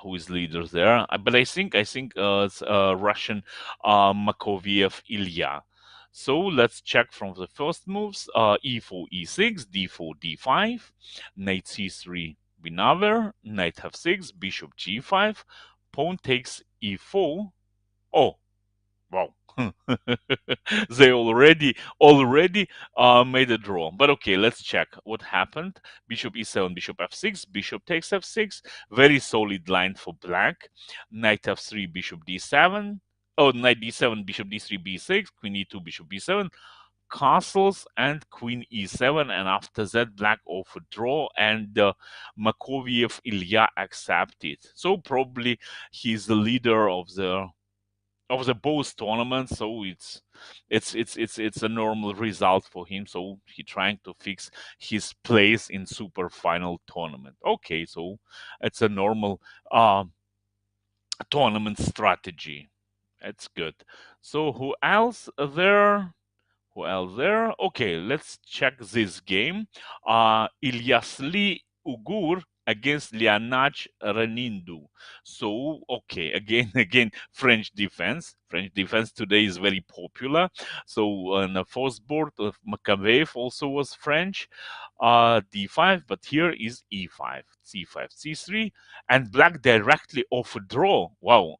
who is leader there. But I think it's Russian Makoviev Ilya. So let's check from the first moves: e4, e6, d4, d5, knight c3, another, knight f6, bishop g5, pawn takes e4. Oh, wow. They already made a draw. But okay, let's check what happened. Bishop e7, bishop f6, bishop takes f6. Very solid line for black. Knight f3, bishop d7. Oh, knight d7, bishop d3, b6, queen e2, bishop b7, castles, and queen e7. And after that, black offered draw, and Makoviev Ilya accepted. So probably he's the leader of the both tournaments, so it's a normal result for him. So he trying to fix his place in super final tournament. Okay, so it's a normal tournament strategy. That's good. So who else there? Who else there? Okay, let's check this game. Ilyasli Ugur against Lianach Renindu. So, okay, again, again, French defense. French defense today is very popular. So, on the first board, Makaveev also was French. D5, but here is E5, C5, C3, and black directly off a draw. Wow.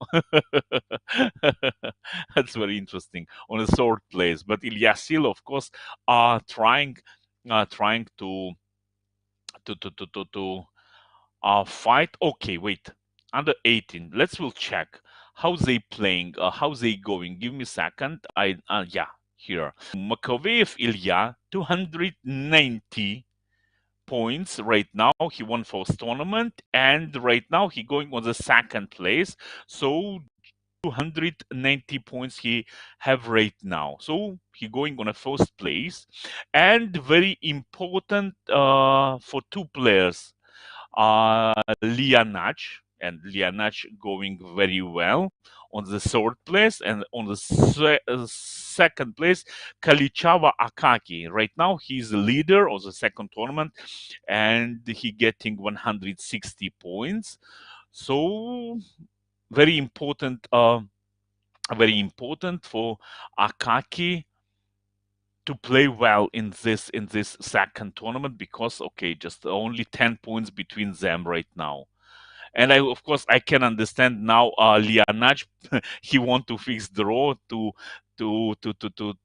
That's very interesting on a third place. But Ilyasil, of course, are trying to fight. Okay, wait. Under 18. Let's will check how they playing, how they going. Give me a second. Yeah, here. Makoveev Ilya 290 points right now. He won first tournament, and right now he going on the second place. So 290 points he have right now. So he going on a first place, and very important for two players, Lianach, and Lianach going very well on the third place, and on the second place, Kalichava Akaki. Right now, he's the leader of the second tournament, and he getting 160 points. So very important, very important for Akaki to play well in this second tournament, because okay, just only 10 points between them right now. And of course, I can understand now. Lianach, he want to fix the draw to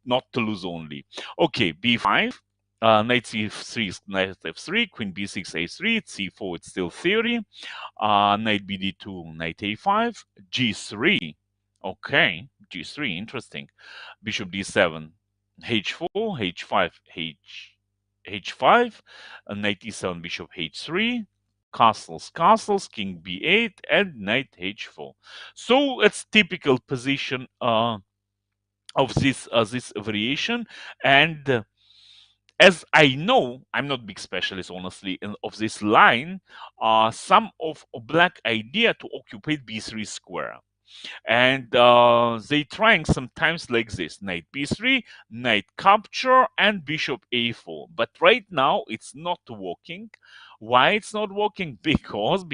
not to lose only. Okay, b5, knight c3, knight f3, queen b6, a3, c4. It's still theory. Knight bd2, knight a5, g3. Okay, g3, interesting. Bishop d7, h4, h5, h5, knight e7, bishop h3, castles, castles, king b8, and knight h4. So it's typical position of this variation. And as I know, I'm not big specialist, honestly, of this line. Some of black idea to occupy b3 square, and they trying sometimes like this: knight b3, knight capture, and bishop a4. But right now it's not working. Why it's not working? Because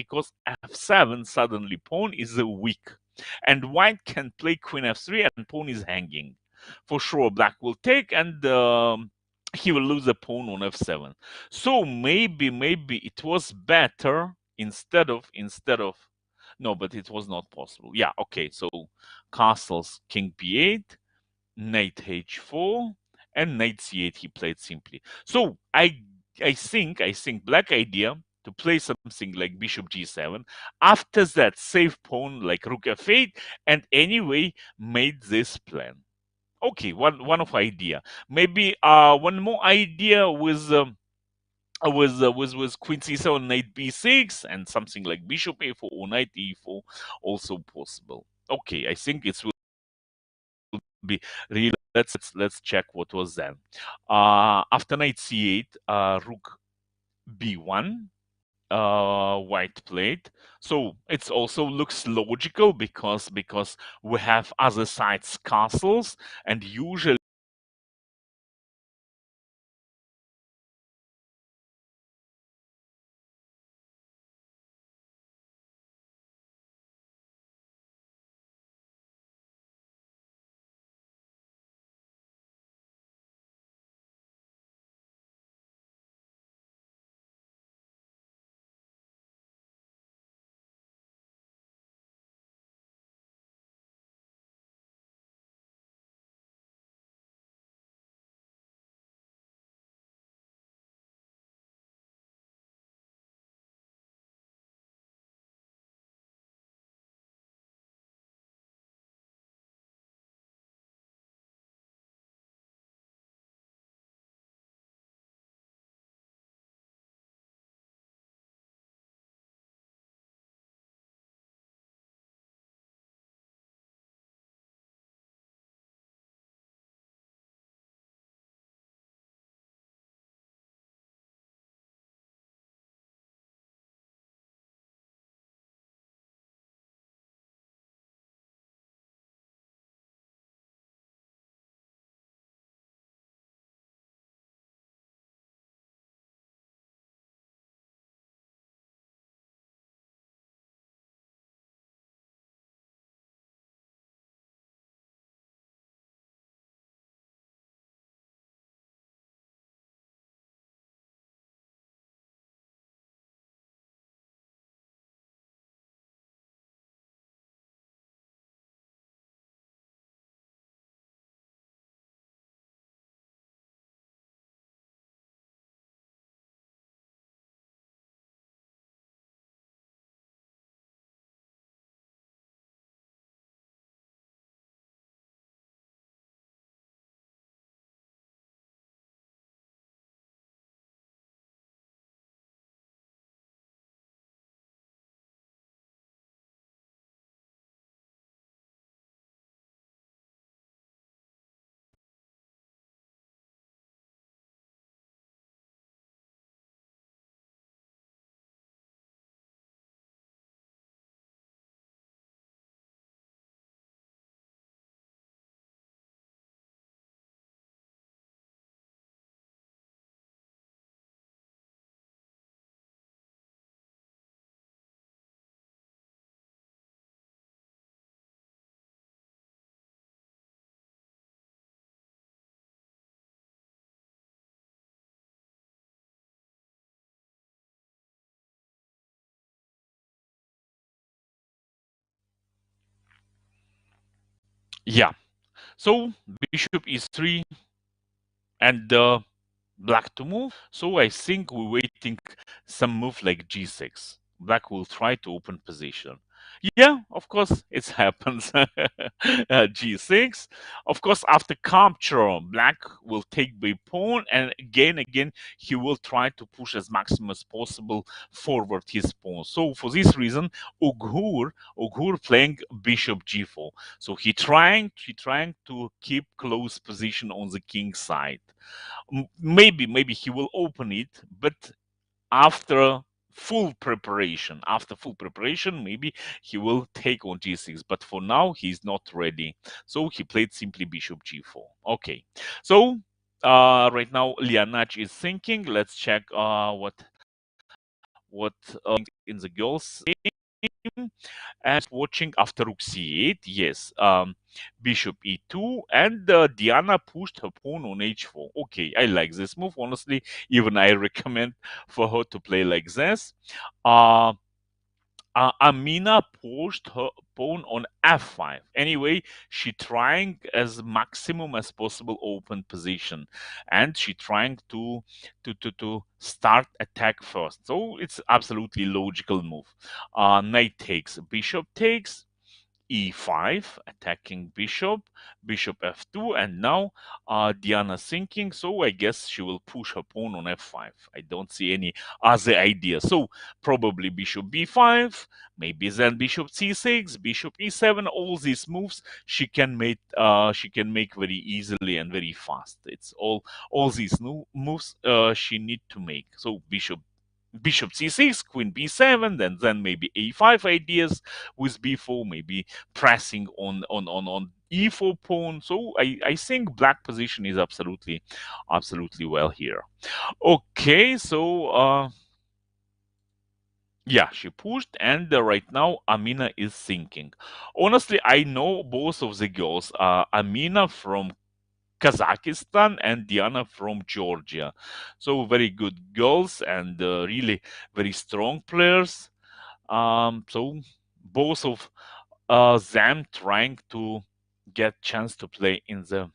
f7 suddenly pawn is weak, and white can play queen f3 and pawn is hanging. For sure, black will take, and he will lose a pawn on f7. So maybe it was better, instead of no, but it was not possible. Yeah, okay. So castles, king b8, knight h4, and knight c8 he played simply. So I think black idea to play something like bishop g7. After that, save pawn like rook f8, and anyway made this plan. Okay, one of idea. Maybe one more idea was queen c7, knight b6, and something like bishop a4 or knight e4 also possible. Okay, I think it will be really. Let's check what was then. After knight c8, rook b1, white played. So it also looks logical, because we have other sides castles, and usually Yeah. So bishop e3 and black to move. So I think we're waiting some move like g6. Black will try to open position. Yeah, of course, it happens. G6. Of course, after capture, black will take the pawn, and again, he will try to push as maximum as possible forward his pawn. So for this reason, Ughur playing bishop g4. So he trying to keep close position on the king side. Maybe he will open it, but after full preparation, maybe he will take on g6, but for now he's not ready, so he played simply bishop g4. Okay, so right now Lianach is thinking. Let's check what in the girls game, and watching after rook c8. Yes, bishop e2, and Diana pushed her pawn on h4. Okay, I like this move, honestly. Even I recommend for her to play like this. uh Amina pushed her pawn on f5. Anyway, she trying as maximum as possible open position, and she trying to start attack first. So it's absolutely logical move. Knight takes, bishop takes, e5, attacking bishop, bishop f2, and now Diana thinking, so I guess she will push her pawn on f5. I don't see any other idea. So probably bishop b5, maybe then bishop c6, bishop e7. All these moves she can make very easily and very fast. It's all these new moves she need to make. So bishop c6, queen b7, then maybe a5 ideas with b4, maybe pressing on e4 pawn. So I think black position is absolutely well here. Okay, so yeah, she pushed, and right now Amina is thinking. Honestly, I know both of the girls. Amina from Kazakhstan and Diana from Georgia. So very good girls and really very strong players. So both of them trying to get chance to play in the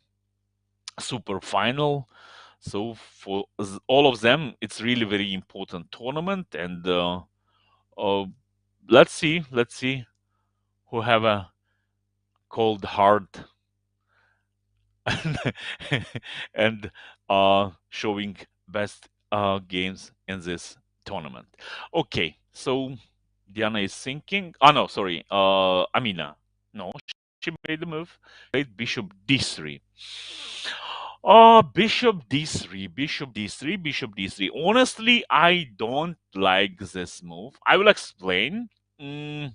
super final. So for all of them, it's really very important tournament, and uh, let's see who have a cold heart and, and showing best games in this tournament. Okay, so Diana is thinking. Oh no, sorry. Amina. No, she made the move. Played bishop d3. Bishop d3, bishop d3, bishop d3. Honestly, I don't like this move. I will explain. Mm,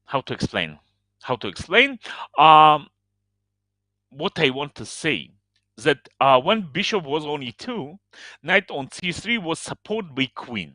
how to explain? How to explain? Um, what I want to say that when bishop was on e2, knight on c3 was supported by queen.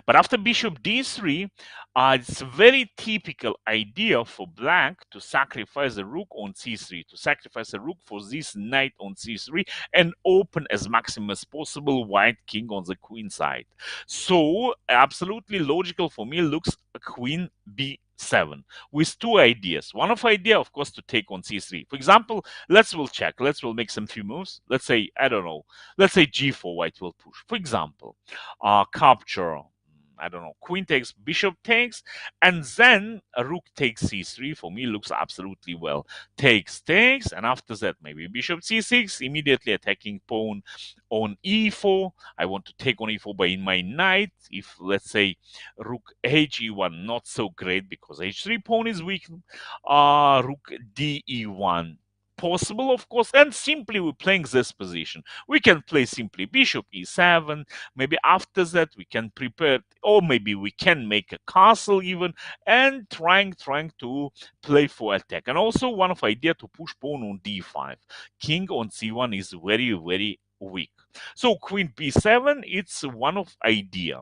But after bishop d3, it's a very typical idea for black to sacrifice the rook on c3, to sacrifice the rook for this knight on c3 and open as maximum as possible white king on the queen side. So absolutely logical for me looks a queen b7 with two ideas. One of idea, of course, to take on c3. For example, we'll check. We'll make some few moves. Let's say, I don't know. Let's say g4 white will push. For example, capture. I don't know. Queen takes, bishop takes, and then a rook takes c3. For me, looks absolutely well. Takes, and after that, maybe bishop c6, immediately attacking pawn on e4. I want to take on e4 by my knight. If let's say rook h e1, not so great because h3 pawn is weak. Rook d e1 possible, of course, and simply we're playing this position. We can play simply bishop e7. Maybe after that we can prepare, or maybe we can make a castle even, and trying to play for attack. And also one of idea to push pawn on d5. King on c1 is very weak. So queen b7, it's one of idea.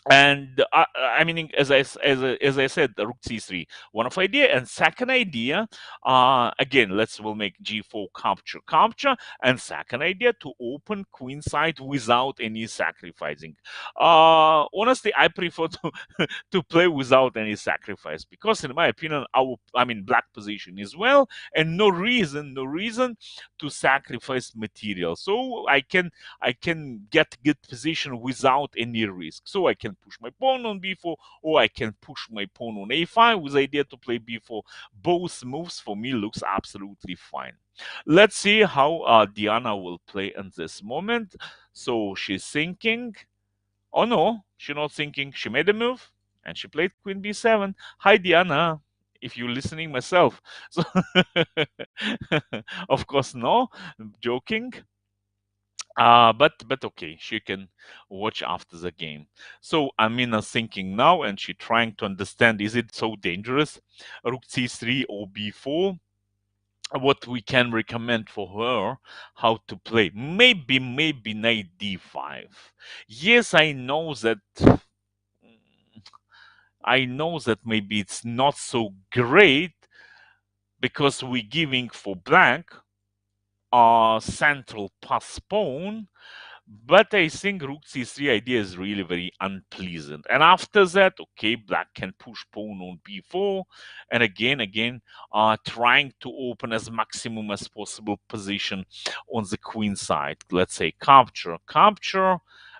And I mean, as I said, the rook c3, one of idea. And second idea, again, we'll make g4 capture, and second idea to open queen side without any sacrificing. Honestly, I prefer to to play without any sacrifice, because in my opinion, black position is well, and no reason to sacrifice material. So I can get good position without any risk. So I can push my pawn on b4, or I can push my pawn on a5 with idea to play b4. Both moves for me looks absolutely fine. Let's see how Diana will play in this moment. So she's thinking. Oh no, she's not thinking. She made a move and she played queen b7. Hi Diana, if you're listening myself. So of course no, joking. But okay, she can watch after the game. So Amina's thinking now, and she trying to understand: is it so dangerous? Rook c3 or b4? What we can recommend for her how to play? Maybe knight d5. Yes, I know that maybe it's not so great, because we're giving for black a central pass pawn. But I think rook c3 idea is really very unpleasant. And after that, okay, black can push pawn on b4, and again, trying to open as maximum as possible position on the queen side. Let's say capture,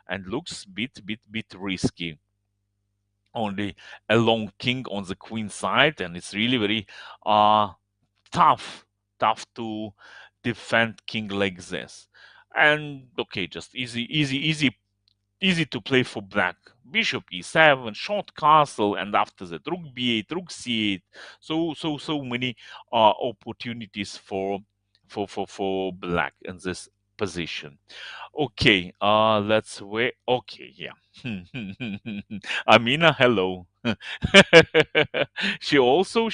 and looks bit risky. Only a long king on the queen side, and it's really very tough, tough to defend king like this. And okay, just easy to play for black. Bishop e7, short castle, and after that rook b8, rook c8. So many opportunities for black in this position. Okay, let's wait. Okay, yeah. Amina, hello. She also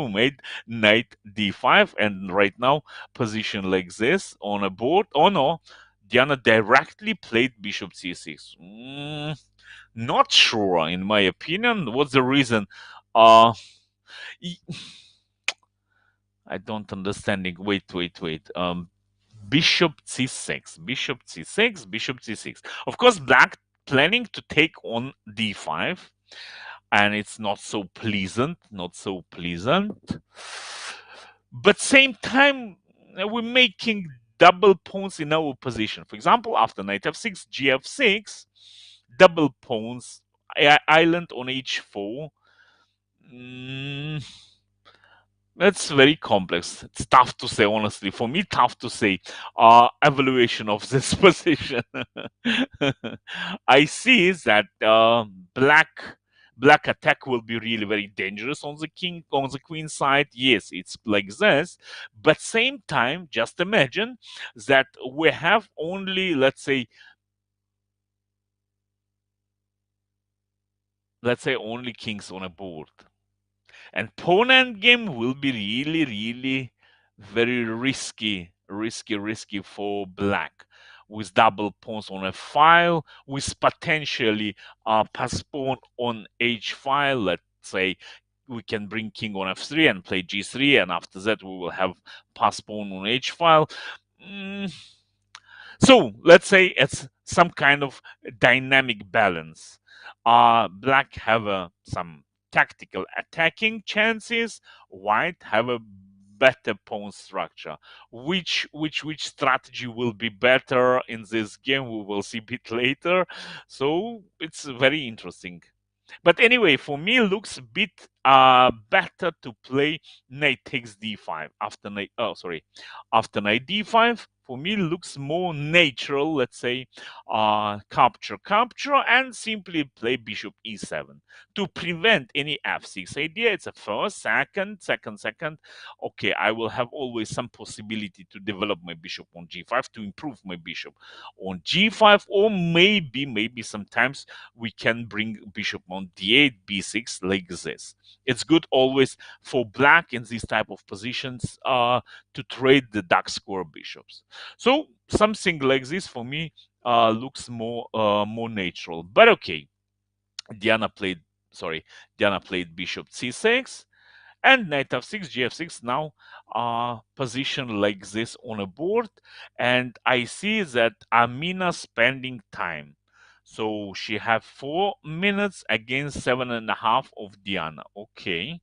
made knight d5, and right now position like this on a board. Oh no, Diana directly played bishop c6. Not sure, in my opinion. What's the reason? Uh, y- I don't understanding. Wait. Bishop c6, bishop c6, bishop c6. Of course, black planning to take on d5, and it's not so pleasant, not so pleasant. But same time, we're making double pawns in our position. For example, after knight f6, gf6, double pawns, island on h4. Mm, That's very complex. It's tough to say, honestly. For me, tough to say. Evaluation of this position. I see that black attack will be really very dangerous on the queen side. Yes, it's like this, but same time, just imagine that we have only, let's say only kings on a board. And pawn endgame will be really, really very risky for black, with double pawns on a file, with potentially pass pawn on h file. Let's say we can bring king on f3 and play g3, and after that we will have pass pawn on h file. Mm, so let's say it's some kind of dynamic balance. Black have some tactical attacking chances. White have a better pawn structure. Which strategy will be better in this game? We will see a bit later. So it's very interesting. But anyway, for me, it looks a bit better to play knight takes d5 after knight. Oh, sorry, after knight d5. For me, it looks more natural. Let's say capture, and simply play bishop e7 to prevent any f6 idea. It's a first, second. Okay, I will have always some possibility to develop my bishop on g5, to improve my bishop on g5, or maybe sometimes we can bring bishop on d8, b6 like this. It's good always for black in these type of positions to trade the dark square bishops. So something like this for me looks more natural. But okay, Diana played, sorry, Diana played bishop c6, and knight f6, gf6. Now position like this on a board, and I see that Amina spending time. So she have 4 minutes against 7.5 of Diana. Okay,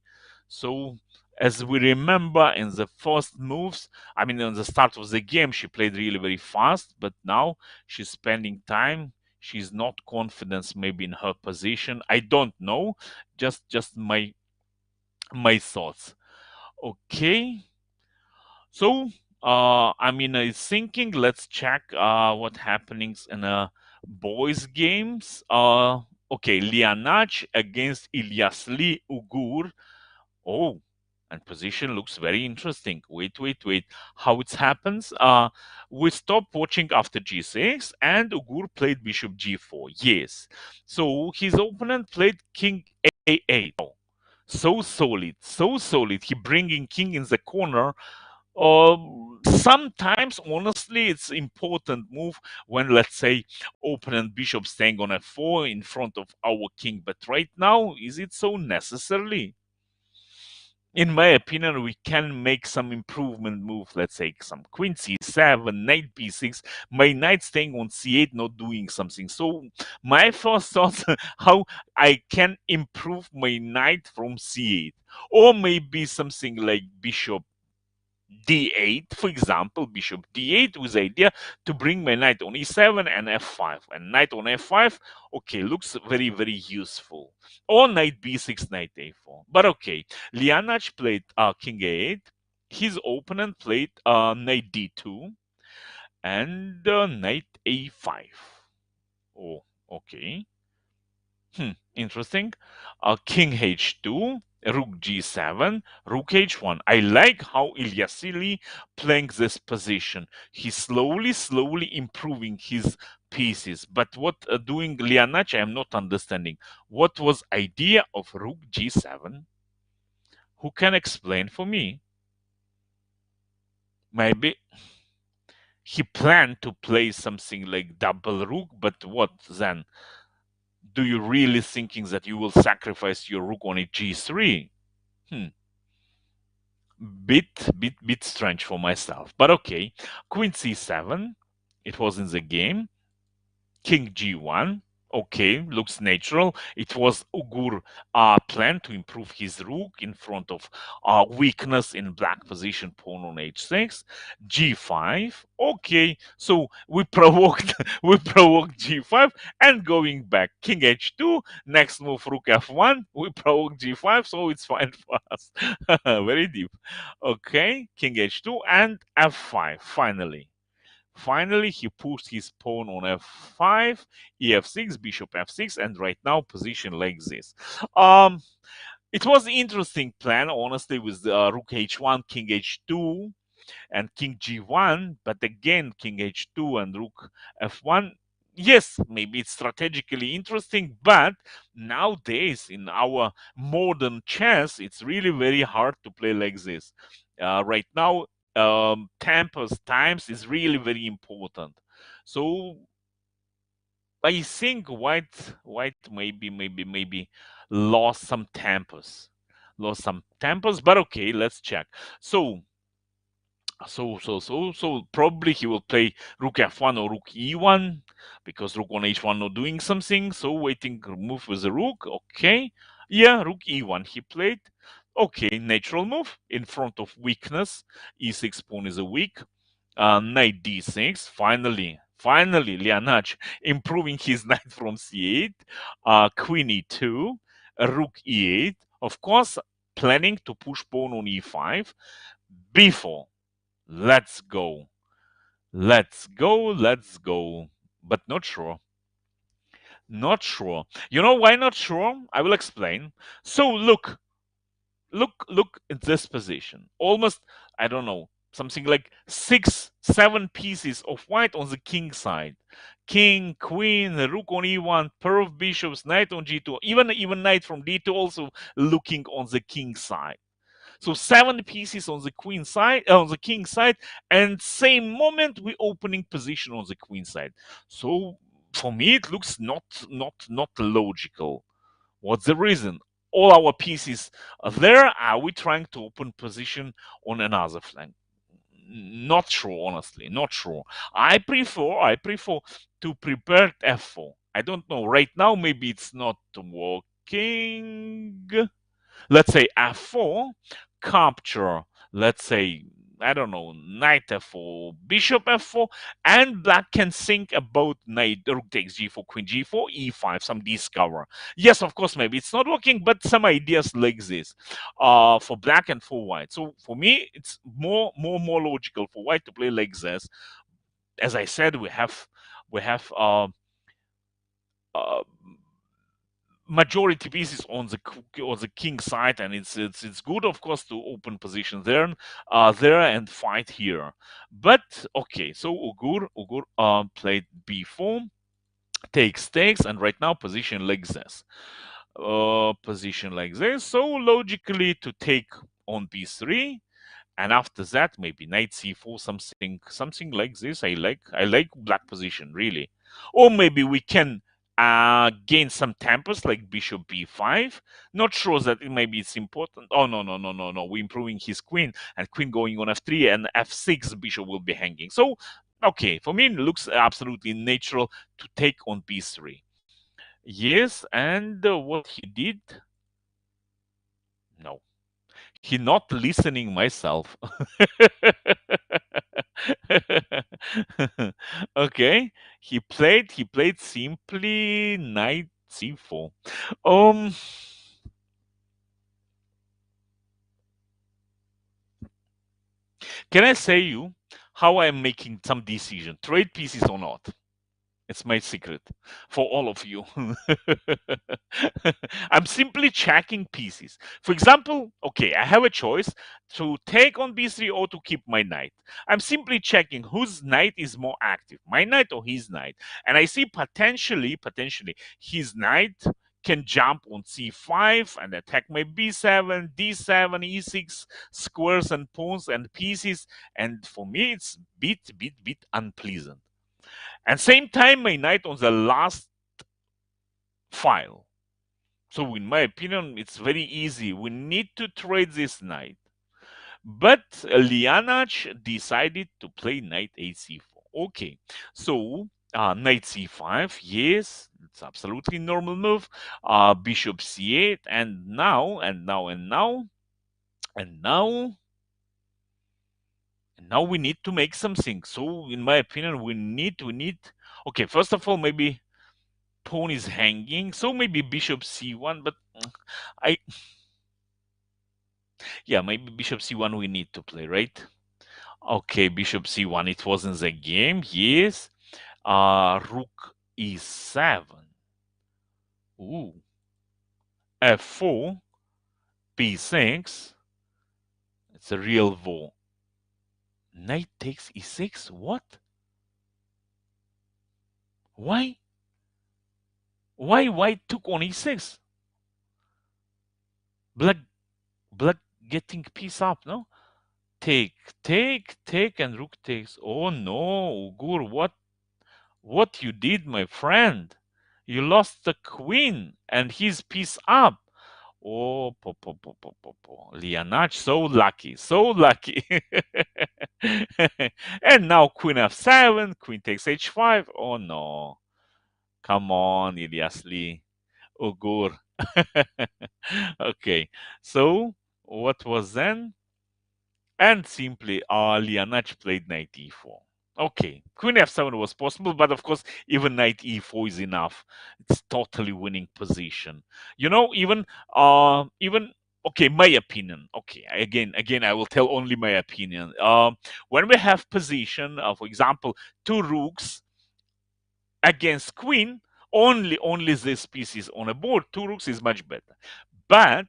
so as we remember in the first moves, I mean, on the start of the game, she played really very fast, but now she's spending time. She's not confident maybe in her position. I don't know. Just my thoughts. Okay. So I mean, is thinking. Let's check what happenings in boys games. Okay, Lianach against Ilyasli Ugur. Oh, and position looks very interesting. Wait. How it happens? We stopped watching after g6, and Ugur played bishop g4. Yes. So his opponent played king a8. Oh, so solid, so solid. He bringing king in the corner. Sometimes, honestly, it's important move when, let's say, opponent bishop staying on f4 in front of our king. But right now, is it so necessarily? In my opinion, we can make some improvement move. Let's say some queen c7, knight b6, my knight staying on c8, not doing something. So my first thoughts, how I can improve my knight from c8, or maybe something like bishop d8, for example, bishop d8 with the idea to bring my knight on e7 and f5. And knight on f5, okay, looks very, very useful. Or knight b6, knight a4. But okay, Lianach played king a8. His opponent played knight d2 and knight a5. Oh, okay. Interesting. King h2, rook g7, rook h1. I like how Ilyasili playing this position. He's slowly improving his pieces. But what doing Lianach, I am not understanding. What was idea of rook g7? Who can explain for me? Maybe he planned to play something like double rook, but what then? Do you really thinking that you will sacrifice your rook on a g3? Hmm. Bit strange for myself. But okay. Queen c7. It was in the game. King g1. Okay, looks natural. It was Ugur plan to improve his rook in front of weakness in black position, pawn on h6. G5. Okay, so we provoked we provoked g5 and going back. King h2. Next move rook f1. We provoked g5, so it's fine for us. Very deep. Okay, king h2 and f5. Finally, he pushed his pawn on f5, ef6, bishop f6, and right now position like this. It was an interesting plan, honestly, with rook h1, king h2, and king g1. But again, king h2 and rook f1. Yes, maybe it's strategically interesting, but nowadays in our modern chess, it's really very hard to play like this. Right now, tempers times is really very important. So I think white maybe lost some tempers, but okay, let's check. So probably he will play rook f1 or rook e1 because rook on h1 not doing something. So waiting move with the rook. Okay, yeah, rook e1 he played. Okay, natural move in front of weakness. E6 pawn is a weak. Knight d6. Finally, Lianach improving his knight from c8. Queen e2. Rook e8. Of course, planning to push pawn on e5. b4. Let's go. Let's go. But not sure. Not sure. You know why not sure? I will explain. So look at this position. Almost, I don't know, something like 7 pieces of white on the king side. King, queen, rook on e1, pair of bishops, knight on g2, even knight from d2 also looking on the king side. So 7 pieces on the queen side, on the king side, and same moment we opening position on the queen side. So for me, it looks not logical. What's the reason? All our pieces are there. Are we trying to open position on another flank? Not sure, honestly. Not sure. I prefer to prepare f4. I don't know. Right now, maybe it's not working. Let's say f4, capture, let's say, I don't know, knight f4, bishop f4, and black can think about knight, rook takes g4, queen g4, e5, some discover. Yes, of course, maybe it's not working, but some ideas like this for black and for white. So for me, it's more logical for white to play like this. As I said, we have uh, majority pieces on the king side, and it's good, of course, to open position there and fight here. But okay, so Ugur played b4, takes, and right now position like this. So logically to take on b3, and after that maybe knight c4, something like this. I like black position, really. Or maybe we can gain some tempers like bishop b5. Not sure that maybe it's important. Oh, no, we're improving his queen, and queen going on f3 and f6, bishop will be hanging. So okay, for me it looks absolutely natural to take on b3. Yes, and what he did, no, he not listening myself. Okay, he played simply knight c4. Um, can I say you how I'm making some decision, trade pieces or not? It's my secret for all of you. I'm simply checking pieces. For example, okay, I have a choice to take on b3 or to keep my knight. I'm simply checking whose knight is more active, my knight or his knight. And I see potentially his knight can jump on c5 and attack my b7, d7, e6 squares and pawns and pieces. And for me, it's bit unpleasant. And same time, my knight on the last file. So in my opinion, it's very easy. We need to trade this knight. But Lianach decided to play knight ac4. Okay, so knight c5, yes, it's absolutely normal move. Bishop c8, and now, we need to make something. So in my opinion, we need. Okay, first of all, maybe pawn is hanging, so maybe bishop c1, but I yeah, maybe bishop c1 we need to play, right? Okay, bishop c1, it was in the game, yes. Rook e7. Ooh. f4, b6. It's a real war. Knight takes e6. What? Why? Why white took on e6? Black black getting piece up, no? Take, and rook takes. Oh no, Ugur, what you did, my friend? You lost the queen and his piece up. Oh, Lianach, so lucky, so lucky. And now queen f7, queen takes h5. Oh no. Come on, Ilyasli. Ugur. Okay, so what was then? And simply Lianach played knight e4. Okay, queen f7 was possible, but of course, even knight e4 is enough. It's totally winning position. Even okay, my opinion. Okay, again, I will tell only my opinion. When we have position, for example, two rooks against queen, only this piece is on a board. Two rooks is much better. But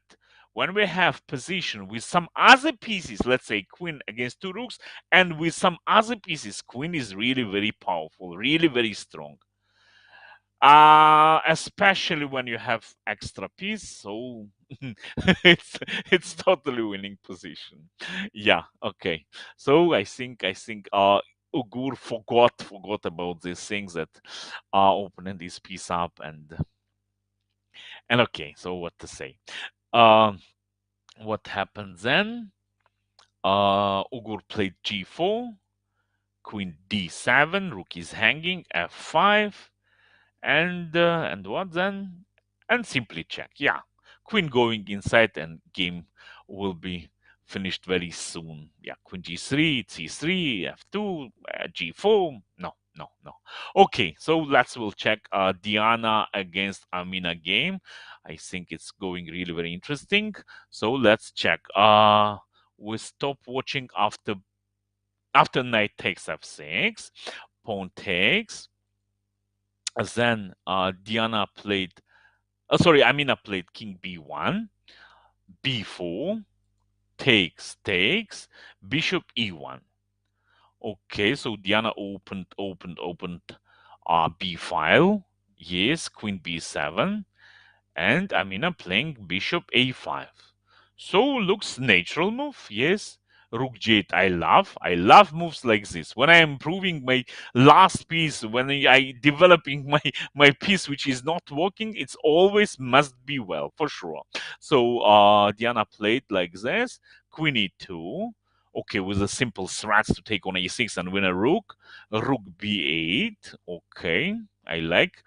when we have position with some other pieces, let's say queen against two rooks, and with some other pieces, queen is really very powerful, really very strong. Especially when you have extra piece, so it's totally winning position. Yeah, okay. So I think Ugur forgot about these things that are opening this piece up, And okay, so what to say? Um, what happened then? Ugur played g4, queen d7, rook is hanging, f5, and what then? And simply check. Yeah, queen going inside, and game will be finished very soon. Yeah, queen g3, c3, f2, g4. No, no, no. Okay, so we'll check Diana against Amina game. I think it's going really very interesting. So let's check. We stop watching after knight takes f6, pawn takes. Then Amina played king b1, b4, takes, bishop e1. Okay, so Diana opened b file. Yes, queen b7, and Amina playing bishop a5. So looks natural move, yes. Rook g8, I love moves like this. When I am improving my last piece, when I developing my piece which is not working, it's always must be well, for sure. So Diana played like this, queen e2. Okay, with a simple threats to take on a6 and win a rook b8. Okay, I like.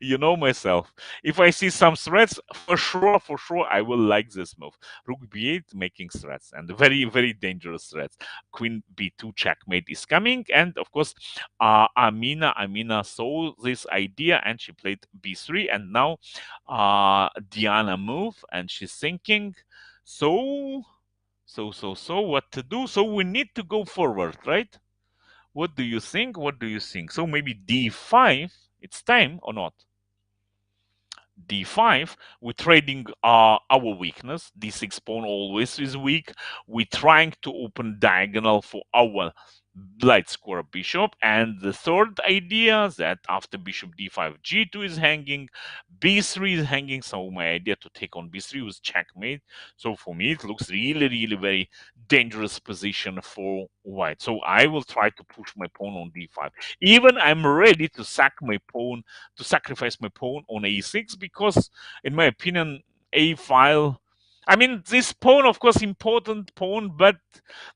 You know myself. If I see some threats, for sure, I will like this move. Rook b8 making threats, and very, very dangerous threats. Queen b2 checkmate is coming, and of course, Amina saw this idea and she played b3, and now Diana move, and she's thinking, so, what to do? So we need to go forward, right? What do you think? What do you think? So maybe d5, it's time or not? D5, we're trading our weakness. D6 pawn always is weak. We're trying to open diagonal for our light square bishop. And the third idea that after bishop d5, g2 is hanging, b3 is hanging. So my idea to take on b3 was checkmate. So for me, it looks really, really very dangerous position for white. So I will try to push my pawn on d5. Even I'm ready to sacrifice my pawn on a6, because in my opinion a file, I mean, this pawn, of course, important pawn, but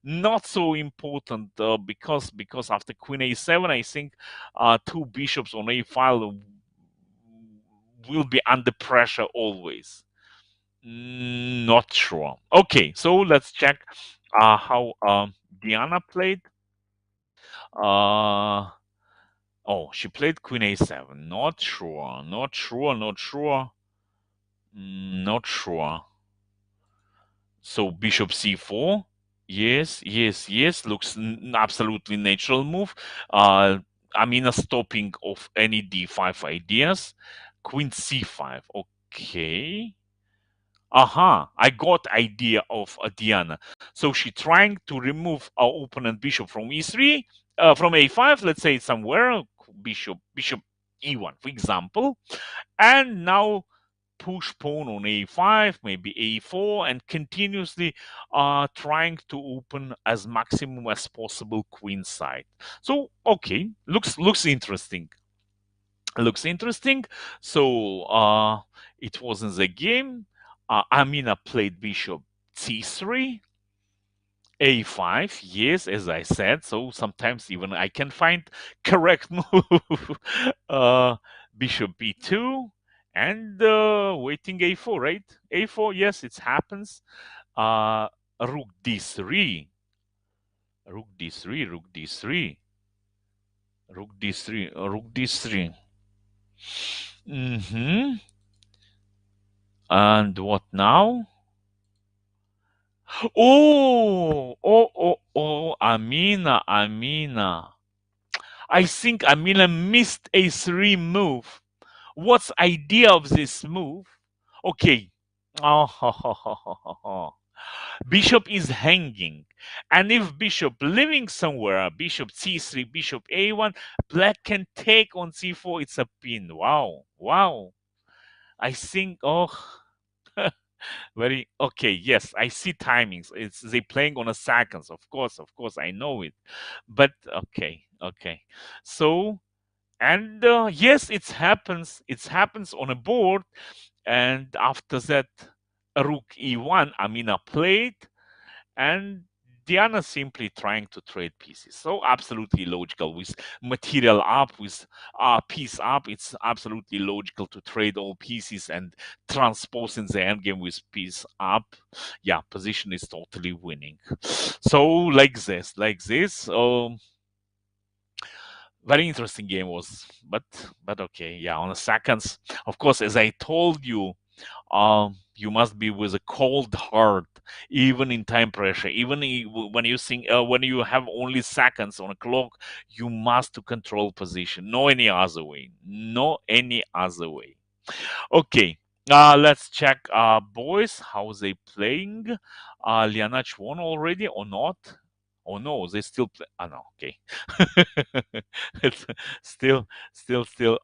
not so important, because after queen a7, I think two bishops on a file will be under pressure always. Not sure. Okay, so let's check how Diana played. Oh, she played queen a7. Not sure. Not sure. Not sure. Not sure. So bishop c4. Yes, yes, yes. Looks absolutely natural move. Amina stopping of any d5 ideas. Queen c5. Okay. Aha, I got idea of Diana. So she trying to remove our opponent bishop from e3, from a5, let's say somewhere, bishop e1, for example, and now push pawn on a5, maybe a4, and continuously trying to open as maximum as possible queen side. So okay, looks interesting. Looks interesting. So it was in the game. Amina played bishop c3, a5. Yes, as I said. So sometimes even I can find correct move. Bishop b2 and waiting a4, right? A4. Yes, it happens. Rook d3. Rook d3. Rook d3. Rook d3. Rook d3. Mm-hmm. And what now? Amina. I think Amina missed a 3 move. What's idea of this move? Okay. Oh, bishop is hanging. And if bishop living somewhere, bishop c3, bishop a1, black can take on c4. It's a pin. Wow. Wow. I think, very okay. Yes, I see timings. It's they playing on a seconds. Of course, I know it. But okay. So And yes, it happens on a board. And after that, rook e1, Amina played, and Diana simply trying to trade pieces. So absolutely logical with material up, with piece up. It's absolutely logical to trade all pieces and transpose in the endgame with piece up. Yeah, position is totally winning. So like this. Very interesting game was, but okay, yeah. On the seconds, of course, as I told you, you must be with a cold heart, even in time pressure. Even when you think, when you have only seconds on a clock, you must to control position. No any other way. No any other way. Okay. Let's check, boys, how they playing. Lianach won already or not? Oh no, they still play. Oh no, okay. It's still.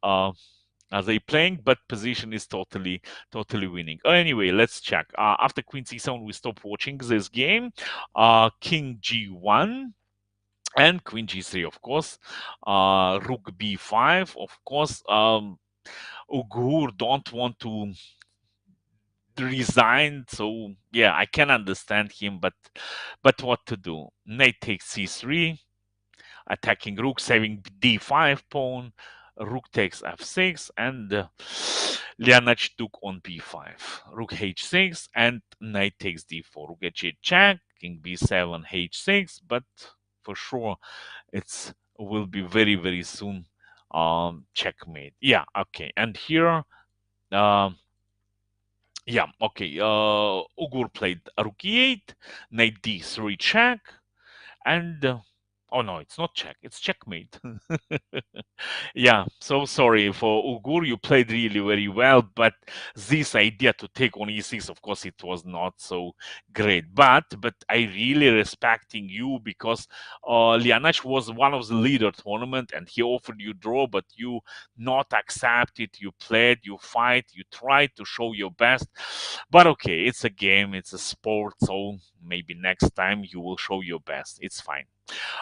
Are they playing? But position is totally winning. Anyway, let's check. After Queen C7, we stop watching this game. King G1 and Queen G3, of course. Rook B5, of course. Ugur don't want to resign, so yeah, I can understand him, but what to do? Knight takes C3, attacking rook, saving d5 pawn. Rook takes f6, and Lianach took on b5. Rook h6, and knight takes d4. Rook h8 check, king b7 h6, but for sure it's will be very soon checkmate. Yeah, okay. And here, um yeah, okay. Ugur played rook e8, knight d3 check, and oh no, it's not check, it's checkmate. Yeah, so sorry for Ugur. You played really very well, but this idea to take on e6, of course, it was not so great. But I really respecting you because Lianach was one of the leader tournament, and he offered you draw, but you not accept it. You played, you fight, you tried to show your best. But okay, it's a game, it's a sport, so maybe next time you will show your best. It's fine.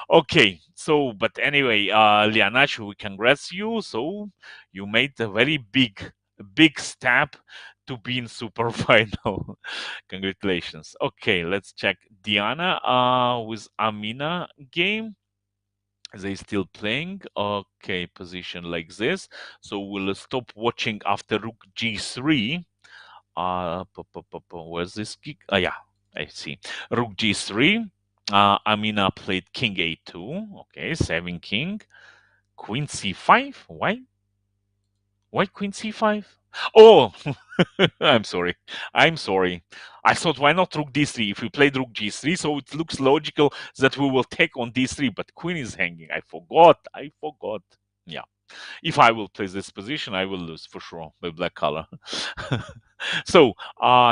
Okay, so but anyway, Lianach, we congrats you. So you made a very big step to be in super final. Congratulations. Okay, let's check Diana with Amina game. They still playing. Okay, position like this. So we'll stop watching after rook g3. Where's this kick? Yeah, I see. Rook g3. Amina played king a2. Okay, saving king. Queen c5. Why? Why queen c5? Oh, I'm sorry. I'm sorry. I thought, why not rook d3? If we played rook g3, so it looks logical that we will take on d3, but queen is hanging. I forgot. I forgot. Yeah. If I will play this position, I will lose for sure by black color. So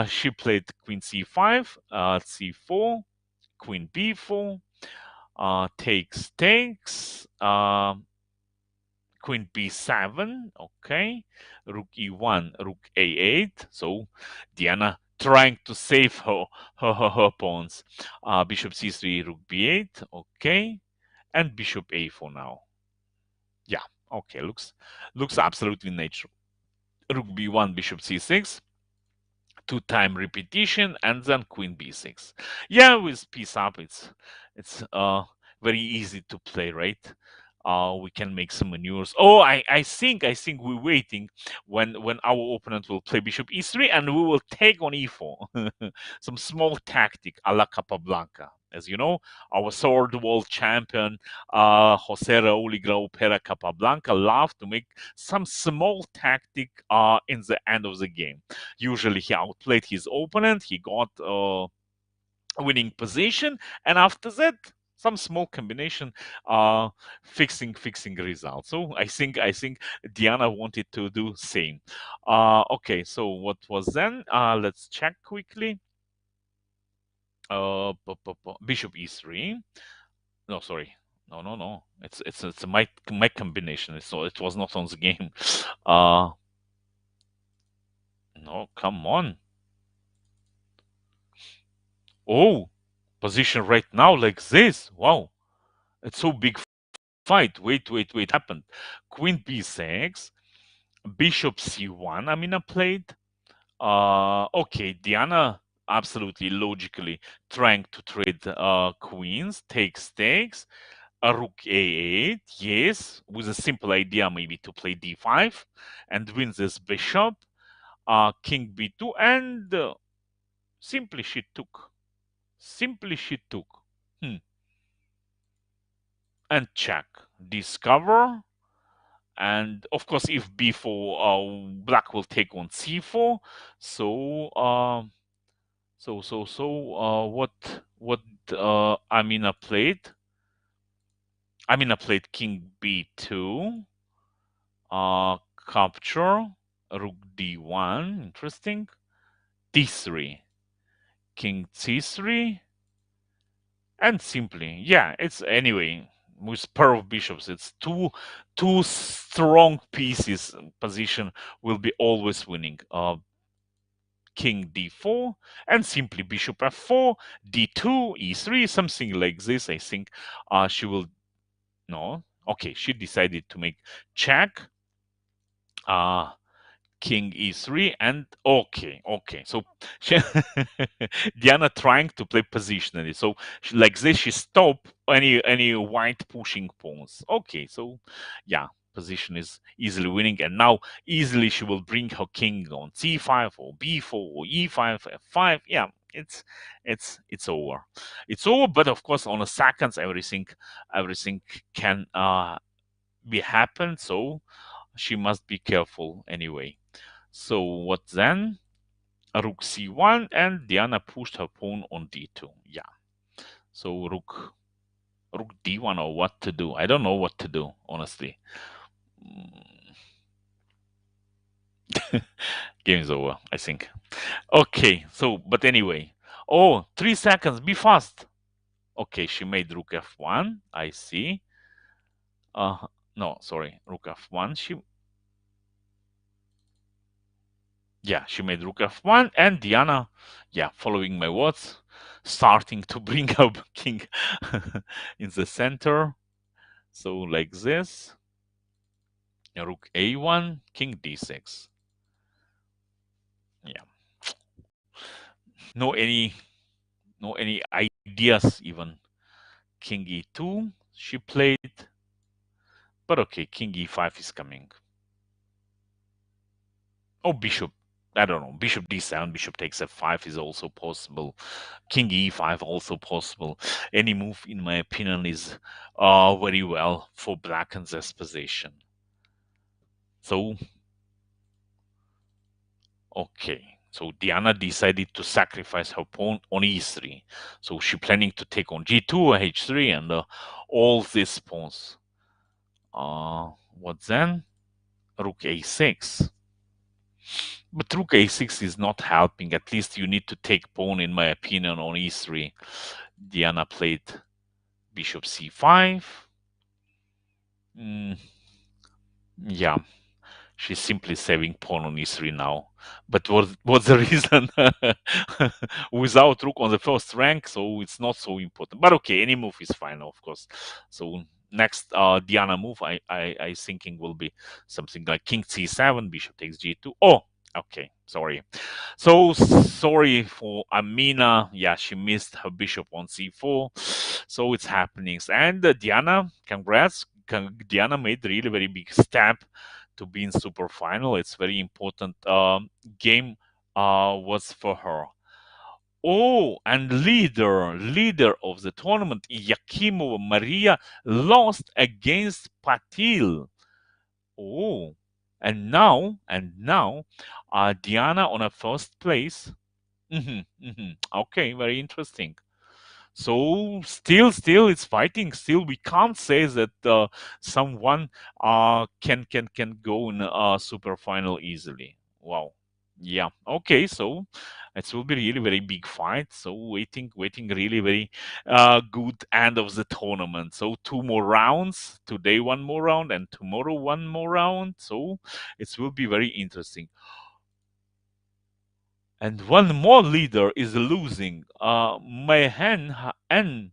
she played queen c5, c4, queen b4, takes, queen b7, okay, rook e1, rook a8. So Diana trying to save her pawns. Bishop c3, rook b8, okay, and bishop a4 now. Yeah, okay, looks absolutely natural. Rook b1, bishop c6, two-time repetition, and then queen b6. Yeah, with piece up, it's very easy to play, right? We can make some maneuvers. Oh, I think we're waiting when our opponent will play bishop e3, and we will take on e4. Some small tactic a la Capablanca. As you know, our sword world champion, Jose Raul Opera Capablanca, loved to make some small tactic in the end of the game. Usually he outplayed his opponent, he got winning position, and after that some small combination, uh fixing results. So I think Diana wanted to do same. Okay, so what was then, let's check quickly. Bishop e3. No, sorry. No. It's my combination. So it was not on the game. uh no, come on. Oh, position right now like this. Wow, it's so big fight. Wait. Happened. Queen b6, bishop c1. Amina played. Okay, Diana absolutely logically trying to trade queens, takes, a rook a8, yes, with a simple idea maybe to play d5 and win this bishop, king b2, and simply she took. Simply she took. Hmm. And check. Discover. And of course, if b4, black will take on c4. So, what Amina played? Amina played king b2, capture, rook d1, interesting, d3, king c3, and simply, yeah, it's anyway with pair of bishops. It's two strong pieces. Position will be always winning. King d4 and simply bishop f4, d2, e3, something like this. I think she will. No, okay, she decided to make check. King e3, and okay. So she, Diana trying to play positionally. So like this, she stop any white pushing pawns. Okay, so yeah, position is easily winning, and now easily she will bring her king on c5 or b4 or e5, f5. Yeah, it's over. It's over. But of course, on the seconds, everything can be happen. So she must be careful anyway. So what then? Rook c1, and Diana pushed her pawn on d2. Yeah. So rook d1, or what to do? I don't know what to do, honestly. Game is over, I think. Okay, so but anyway. Oh, 3 seconds, be fast. Okay, she made rook f1. I see. No, sorry, rook f1. She made rook f1, and Diana, following my words, starting to bring up king in the center. So like this, rook a1, king d6. Yeah, no any ideas even. King e2 she played, but okay, king e5 is coming. Oh, bishop. I don't know. Bishop d7, bishop takes f5 is also possible. King e5 also possible. Any move, in my opinion, is very well for black in this position. So, okay. So Diana decided to sacrifice her pawn on e3. So she planning to take on g2 or h3 and all these pawns. What then? Rook a6. But rook a6 is not helping. At least you need to take pawn, in my opinion, on e3. Diana played bishop c5. Yeah, she's simply saving pawn on e3 now. But what's the reason? Without rook on the first rank, so it's not so important. But okay, any move is fine, of course. So next Diana move, I thinking will be something like king c7, bishop takes g2. Oh, okay, sorry. So sorry for Amina. Yeah, she missed her bishop on c4. So it's happening. And Diana, congrats. Diana made really very big step to be in super final. It's very important game was for her. Oh, and leader of the tournament, Yakimova Maria, lost against Patil. Oh, and now, Diana on a first place. Okay, very interesting. So still, it's fighting. Still, we can't say that someone can go in a super final easily. Wow. Yeah. Okay. So it will be really very big fight. So waiting really very good end of the tournament. So 2 more rounds. Today 1 more round, and tomorrow 1 more round. So it will be very interesting. And one more leader is losing. Mehen and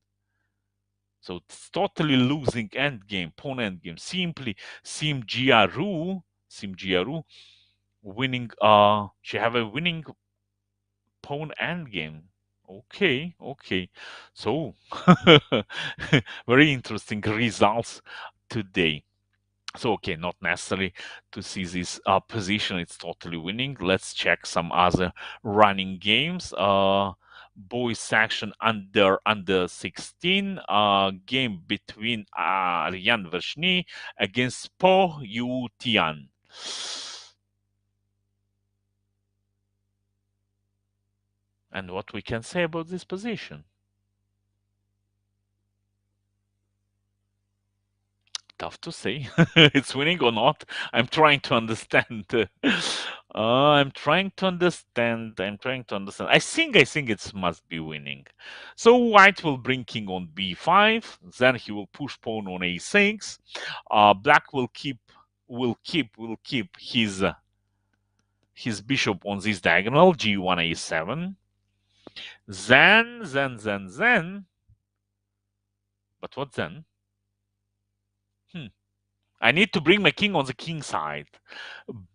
So it's totally losing endgame, pawn endgame. Simply Sim Giaru winning. She have a winning pawn endgame. Okay, okay. So very interesting results today. So okay, not necessary to see this position. It's totally winning. Let's check some other running games. Boys section under 16. Game between Aryan Vershny against Po Yu Tian. And what we can say about this position? Tough to say. It's winning or not. I'm trying to understand. I'm trying to understand. I'm trying to understand. I think it must be winning. So white will bring king on b5. Then he will push pawn on a6. Black will keep his bishop on this diagonal g1 a7. Then. But what then? I need to bring my king on the king side.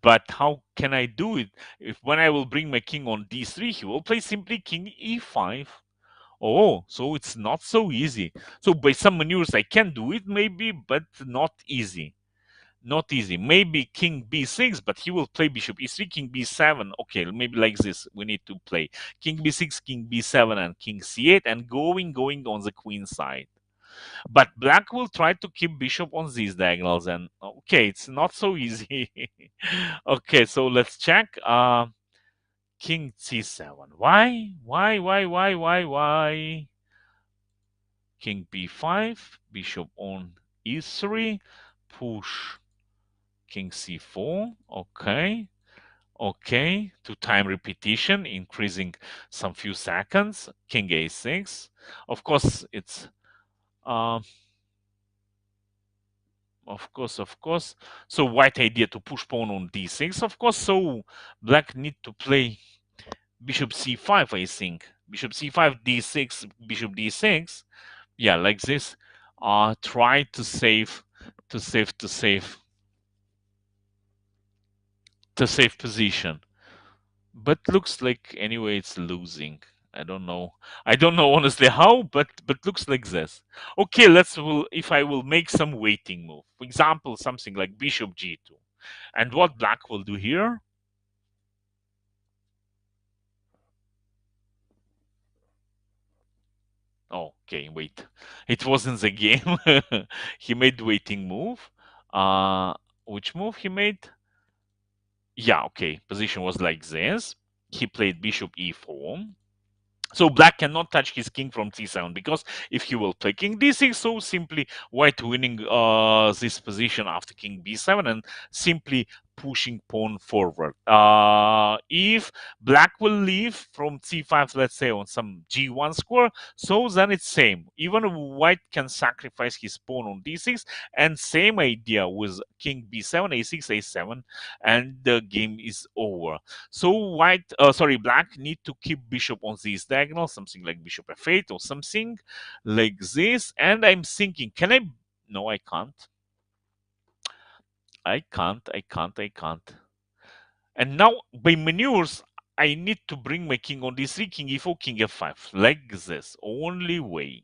But how can I do it? If when I will bring my king on d3, he will play simply king e5. Oh, so it's not so easy. So by some maneuvers I can do it maybe, but not easy. Not easy. Maybe king b6, but he will play bishop e3, king b7. Okay, maybe like this. We need to play king b6, king b7, and king c8, and going on the queen side. But black will try to keep bishop on these diagonals, and okay, it's not so easy. Okay, so let's check. King c7. Why? King b5, bishop on e3, push king c4. Okay, two time repetition, increasing some few seconds. King a6. Of course, it's um, of course. So white idea to push pawn on d6, of course. So black need to play bishop c5, I think. Bishop c5, d6, bishop d6. Yeah, like this. Try to save position. But looks like anyway it's losing. I don't know. I don't know honestly how, but looks like this. Okay, if I will make some waiting move. For example, something like bishop g2. And what black will do here? Oh, okay, wait. It wasn't the game. He made waiting move. Which move he made? Yeah, okay. Position was like this. He played bishop e4. So black cannot touch his king from c7 because if he will play king d6, so simply white winning this position after king b7 and simply pushing pawn forward. If black will leave from c5, let's say on some g1 square, so then it's same. Even white can sacrifice his pawn on d6, and same idea with king b7, a6, a7, and the game is over. So black need to keep bishop on this diagonal, something like bishop f8 or something like this. And I'm thinking, can I? No, I can't. I can't. And now by maneuvers, I need to bring my king on d3, king e4, king f5, like this. Only way.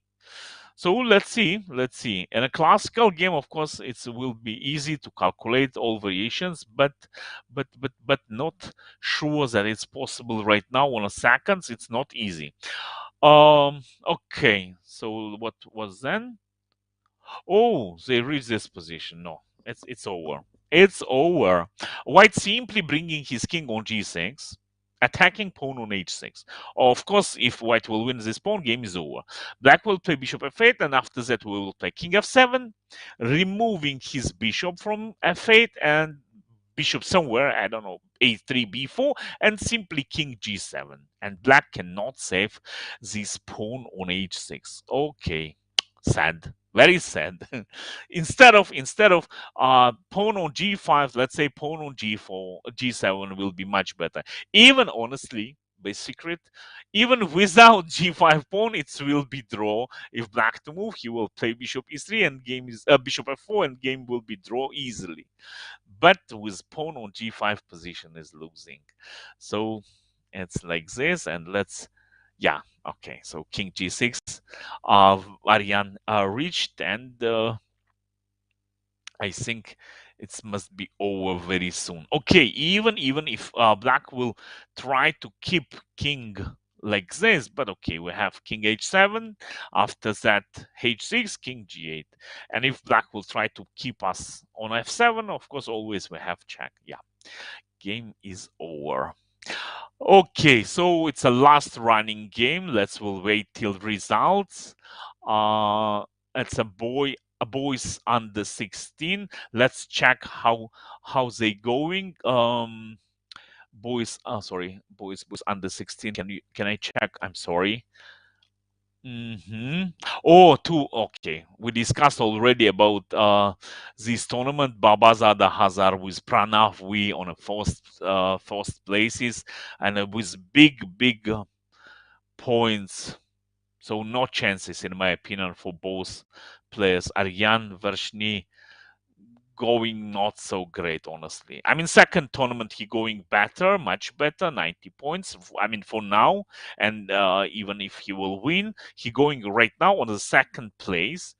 So let's see. In a classical game, of course, it will be easy to calculate all variations, but not sure that it's possible right now on a seconds. It's not easy. Okay. So what was then? Oh, they reached this position. No, it's over. It's over. White simply bringing his king on g6, attacking pawn on h6. Of course, if white will win this pawn, game is over. Black will play bishop f8, and after that we will play king f7, removing his bishop from f8 and bishop somewhere, I don't know, a3, b4, and simply king g7. And black cannot save this pawn on h6. Okay, sad, very sad. instead of pawn on g5, let's say pawn on g4, g7 will be much better. Even honestly, by secret. Even without g5 pawn, it will be draw. If black to move, he will play bishop e3 and game is bishop f4 and game will be draw easily. But with pawn on g5 position is losing. So it's like this, and let's, yeah, okay. So king g6, Aryan reached, and I think it must be over very soon. Okay, even if black will try to keep king like this, but okay, we have king h7, after that h6, king g8, and if black will try to keep us on f7, of course, always we have check. Yeah, game is over. Okay, so it's a last running game. Let's will wait till results. Uh, it's a boys under 16. Let's check how they going. Boys, boys under 16. Can I check? I'm sorry. Oh, two. Okay, we discussed already about this tournament. Babazada Hazar with Pranav, we on a first places, and with big points. So no chances, in my opinion, for both players. Aryan Vershny going not so great, honestly. I mean, second tournament he going better, much better, 90 points. I mean, for now, and even if he will win, he going right now on the second place,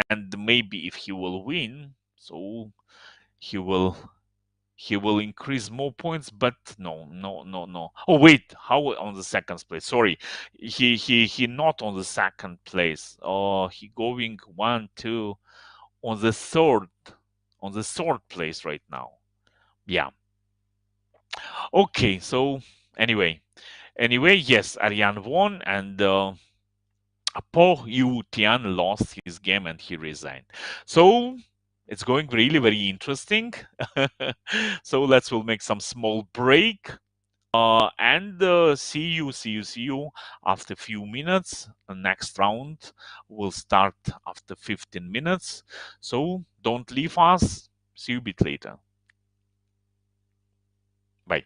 and maybe if he will win, so he will increase more points, but no. Oh wait, how on the second place? Sorry, he not on the second place. Oh, he going 1, 2 on the third place right now. Yeah. Okay. So anyway, yes, Aryan won, and Po Yu Tian lost his game and he resigned. So it's going really very interesting. So we'll make some small break. And see you after a few minutes. The next round will start after 15 minutes. So don't leave us. See you a bit later. Bye.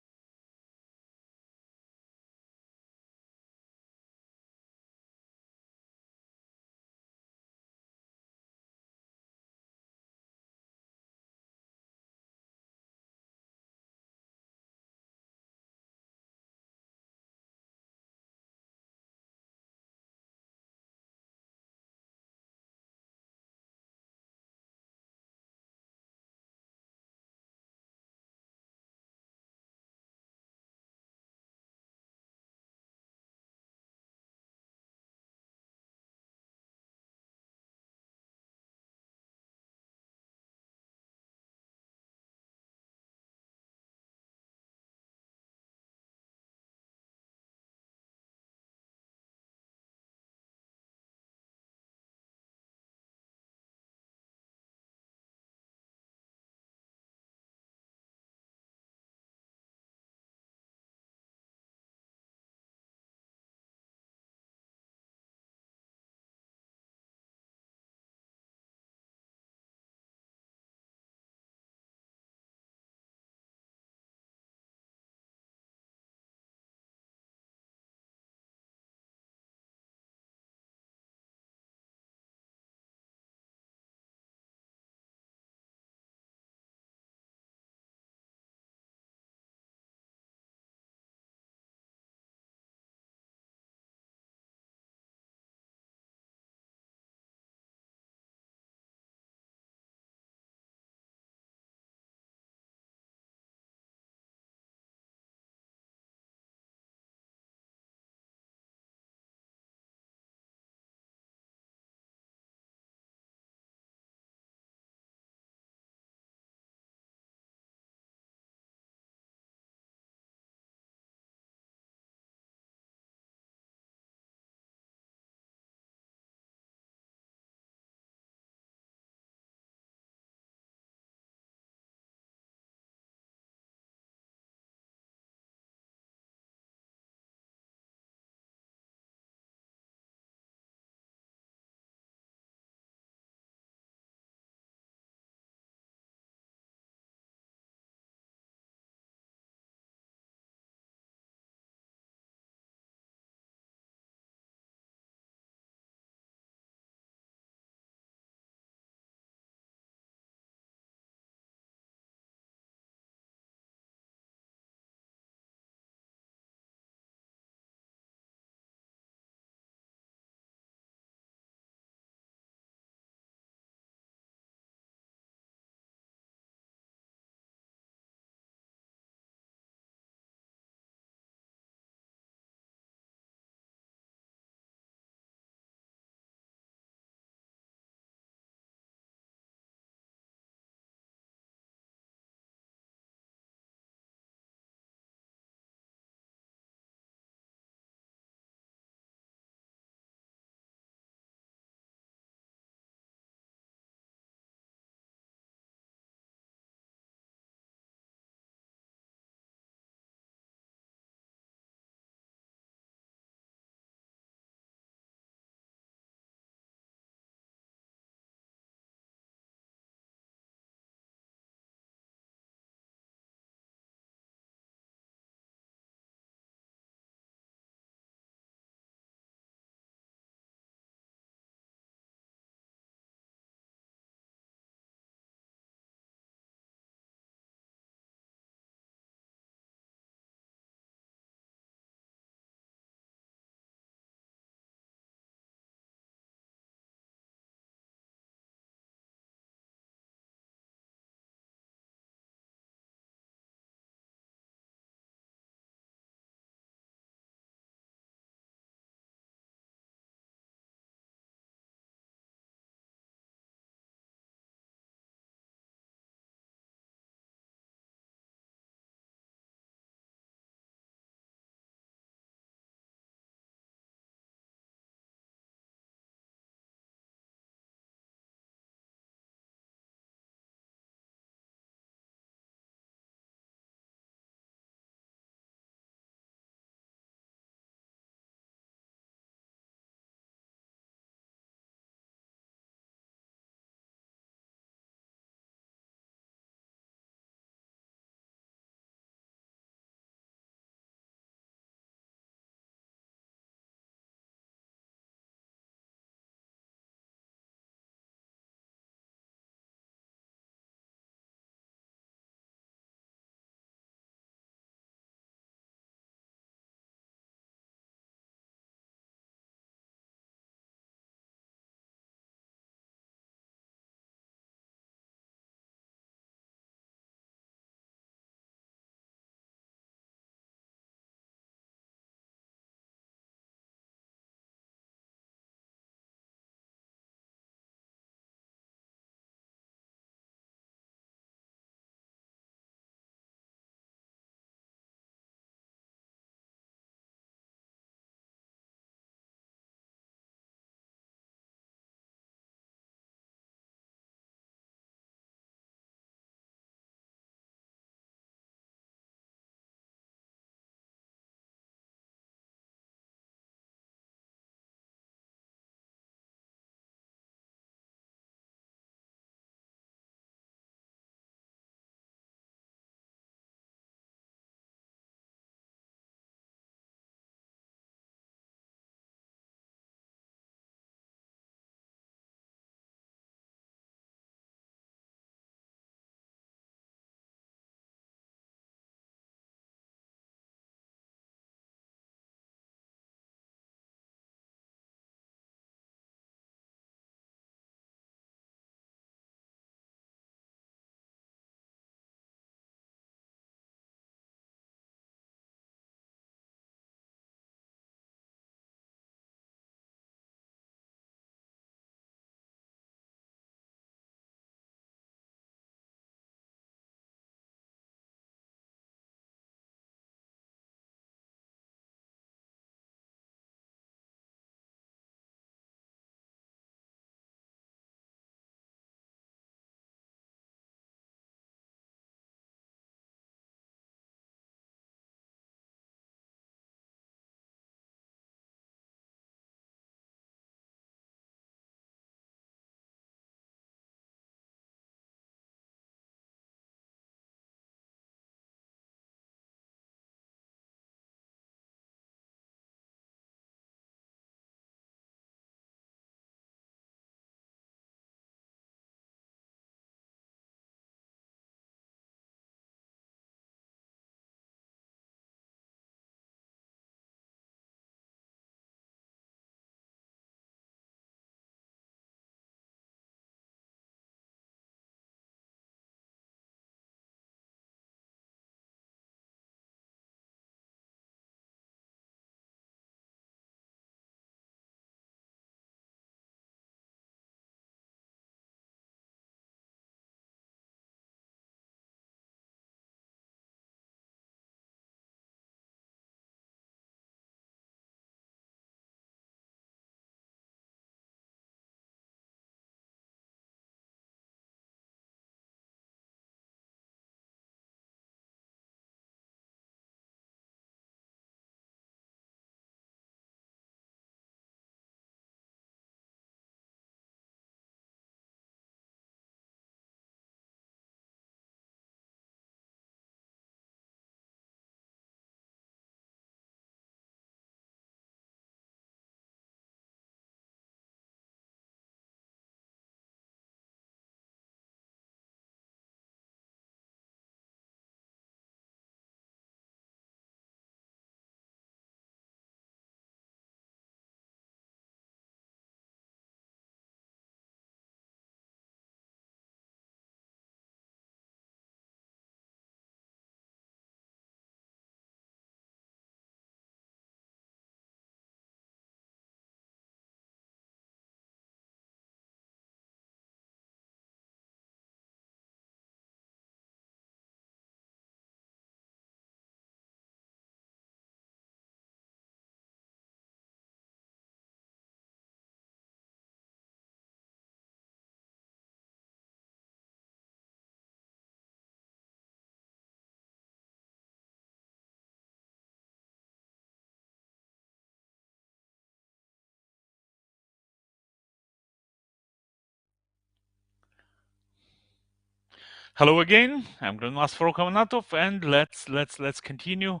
Hello again. I'm Grandmaster Farrukh Amonatov, and let's continue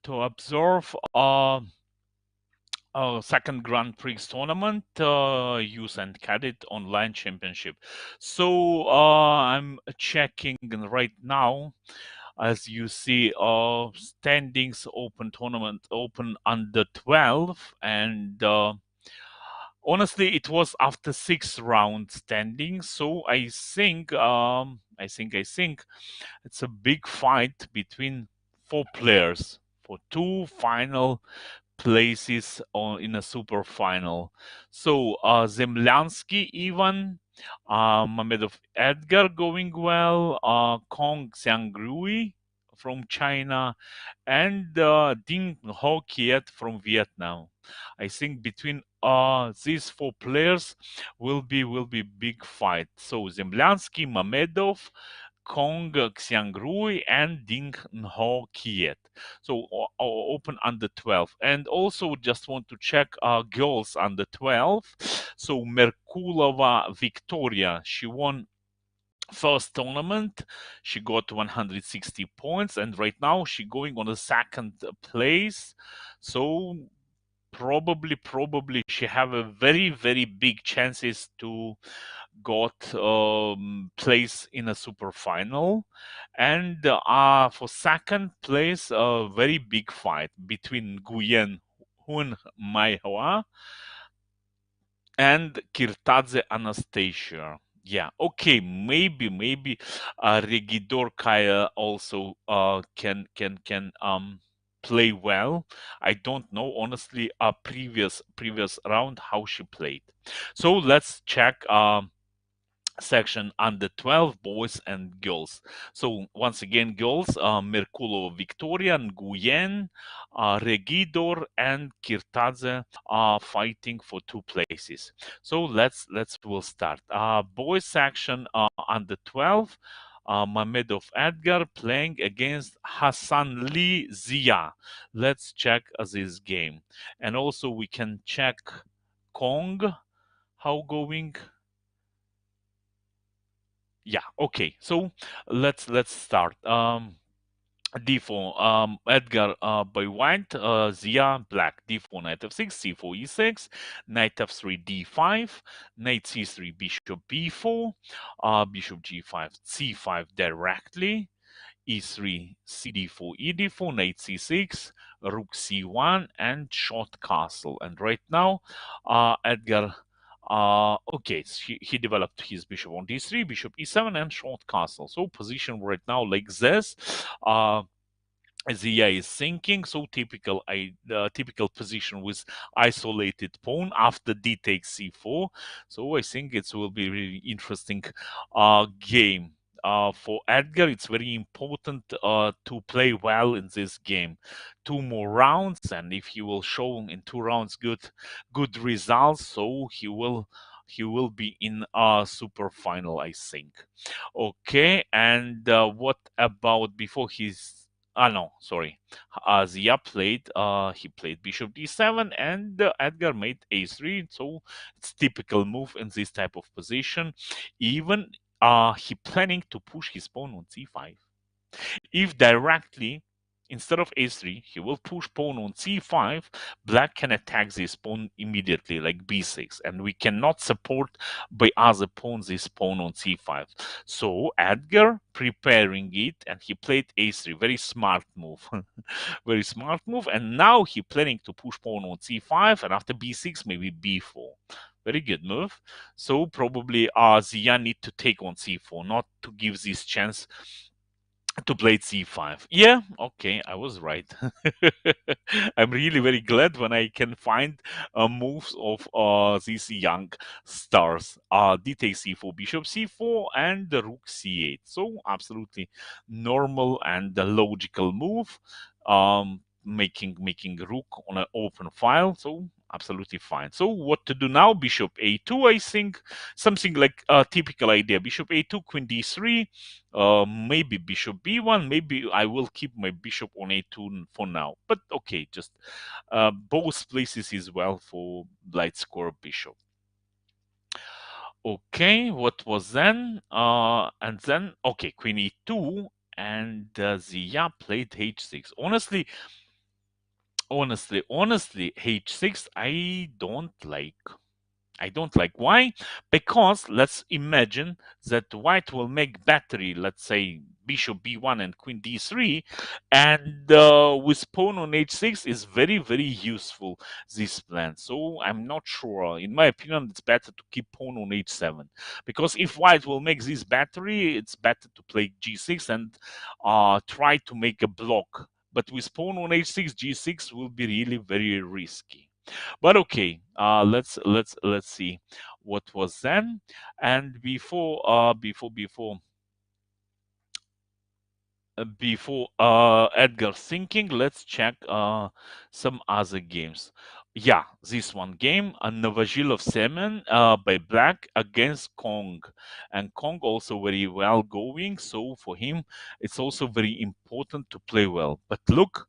to observe second Grand Prix tournament, Youth and Cadet Online Championship. So I'm checking right now, as you see, standings open tournament open under 12, and honestly, it was after 6 round standing. So I think it's a big fight between 4 players for 2 final places in a super final. So Zemlyansky Ivan, Mamedov Edgar going well, Kong Xiangrui from China, and Ding Ho Kiet from Vietnam. I think between these 4 players will be big fight. So Zemlyansky, Mamedov, Kong Xiangrui, and Ding Ho Kiet. So open under 12. And also just want to check girls under 12. So Merkulova Victoria, she won first tournament. She got 160 points, and right now she going on the second place. So probably she have a very big chances to got place in a super final. And for second place, a very big fight between Guyen Hun Maihua and Kirtadze Anastasia. Yeah, okay, maybe Regidor Kaya also can play well. I don't know honestly previous round how she played. So let's check section under 12 boys and girls. So once again, girls, Merkulova Victoria, Nguyen, Regidor, and Kirtadze are fighting for 2 places. So we'll start. Boys section under 12. Mamedov Edgar playing against Hassan Lee Zia. Let's check this game. And also we can check Kong, how going. Yeah, okay. So let's start. D4, Edgar by white, Zia black. D4, knight f6, c4, e6, knight f3, d5, knight c3, bishop b4, bishop g5, c5 directly, e3, cd4, ed4, knight c6, rook c1, and short castle. And right now, Edgar, okay, he developed his bishop on d3, bishop e7, and short castle. So position right now like this. The AI is sinking, so typical position with isolated pawn after d takes c4. So I think it will be really interesting game. For Edgar, it's very important to play well in this game. 2 more rounds, and if he will show in 2 rounds good results, so he will be in a super final, I think. Okay, and what about before his no, sorry. Zia played, he played bishop d7, and Edgar made a3. So it's typical move in this type of position. Even he planning to push his pawn on c5. If directly, instead of a3, he will push pawn on c5, black can attack this pawn immediately, like b6, and we cannot support by other pawns this pawn on c5. So Edgar preparing it, and he played a3. Very smart move. Very smart move. And now he planning to push pawn on c5, and after b6, maybe b4. Very good move. So probably Zia need to take on c4, not to give this chance to play c5. Yeah, okay, I was right. I'm really very glad when I can find moves of these young stars. D takes c4, bishop c4, and the rook c8. So absolutely normal and logical move. Making rook on an open file. So absolutely fine. So what to do now? Bishop a2, I think. Something like a typical idea. Bishop a2, queen d3, maybe bishop b1. Maybe I will keep my bishop on a2 for now. But okay, just both places is well for light square bishop. Okay, what was then? And then, okay, queen e2, and Zia played h6. Honestly, h6 I don't like. I don't like. Why? Because let's imagine that white will make battery, let's say bishop b1 and queen d3, and with pawn on h6 is very, very useful, this plan. So I'm not sure. In my opinion, it's better to keep pawn on h7, because if white will make this battery, it's better to play g6 and try to make a block. But with pawn on h6, g6 will be really very risky. But okay, let's see what was then. And before Edgar thinking, let's check some other games. Yeah, this one game, Novozhilov Semen by Black against Kong. And Kong also very well going, so for him, it's also very important to play well. But look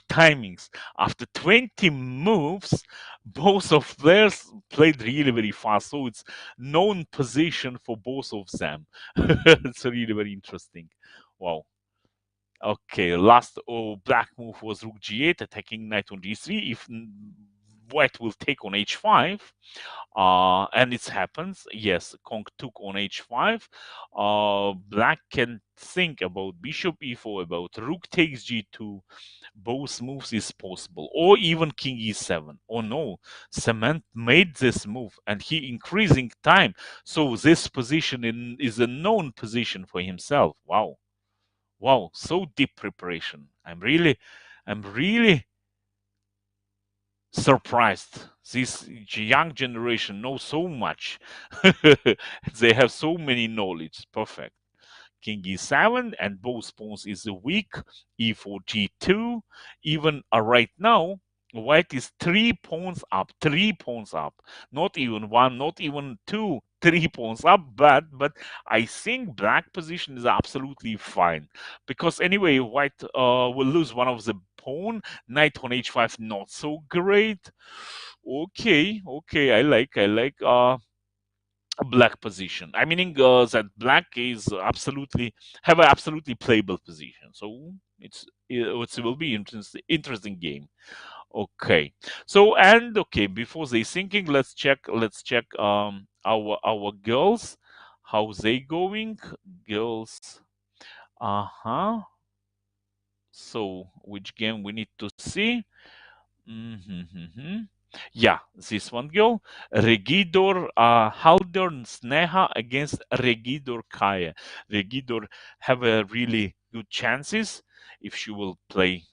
timings. After 20 moves, both of players played really very fast, so it's known position for both of them. It's really very interesting. Wow. Okay, last black move was rook g8, attacking knight on d3. If white will take on h5, and it happens, yes, Kong took on h5. Black can think about bishop e4, about rook takes g2. Both moves is possible, or even king e7. Oh no, Cement made this move, and he increasing time. So this position is a known position for himself. Wow. Wow, so deep preparation. I'm really surprised. This young generation knows so much. They have so many knowledge. Perfect. King e7 and both pawns is weak. E4 g2. Even right now, white is 3 pawns up. 3 pawns up. Not even one, not even two. 3 pawns up. But I think black position is absolutely fine, because anyway, white will lose one of the pawn. Knight on h5 not so great. Okay, I like black position. I meaning that black is absolutely have an absolutely playable position. So it will be interesting game. Okay. So and okay, before they thinking, let's check our girls, how they going. Girls. Uh-huh. So which game we need to see? Mm-hmm. Yeah, this one girl, Regidor Haldern Sneha against Regidor Kaya. Regidor have a really good chances if she will play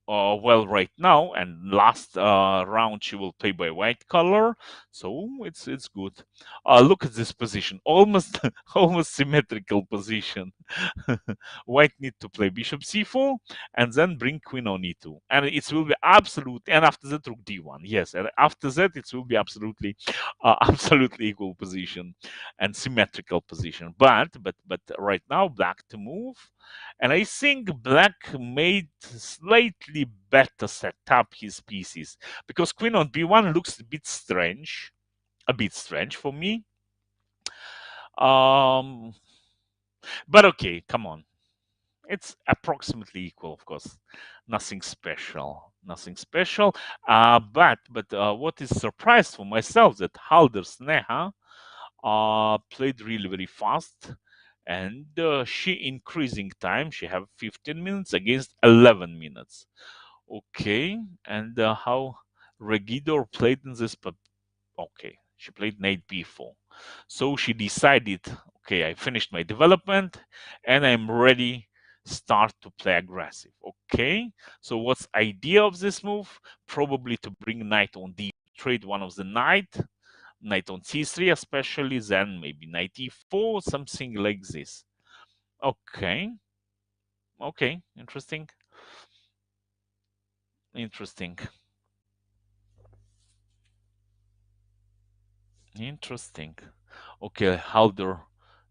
well right now, and last round she will play by white color, so it's good. Look at this position, almost almost symmetrical position. White need to play bishop c4 and then bring queen on e2, and it will be absolute, and after that rook d1. Yes, and after that it will be absolutely absolutely equal position and symmetrical position. But right now black to move, and I think black made slightly better set up his pieces, because queen on b1 looks a bit strange for me. Um, but okay, come on. It's approximately equal, of course. Nothing special. Nothing special. But what is surprise for myself that Halder Sneha played really very fast, and she increasing time. She have 15 minutes against 11 minutes. Okay, and how Regidor played in this? Okay, she played knight b4. So she decided, okay, I finished my development and I'm ready start to play aggressive. Okay, so what's idea of this move? Probably to bring knight on d, trade one of the knight on c3 especially, then maybe knight e4, something like this. Okay, okay, interesting. Interesting. Okay, Halder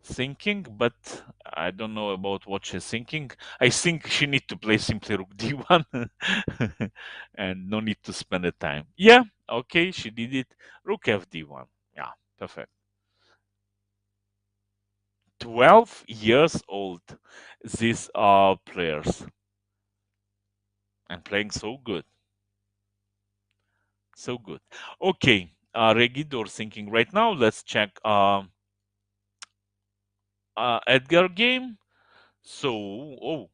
thinking, but I don't know about what she's thinking. I think she need to play simply rook d1 and no need to spend the time. Yeah, okay, she did it. Rook f d1. Yeah. Perfect. 12 years old, these are players, and playing so good. So good. Okay, Regidor thinking right now. Let's check Edgar game. So,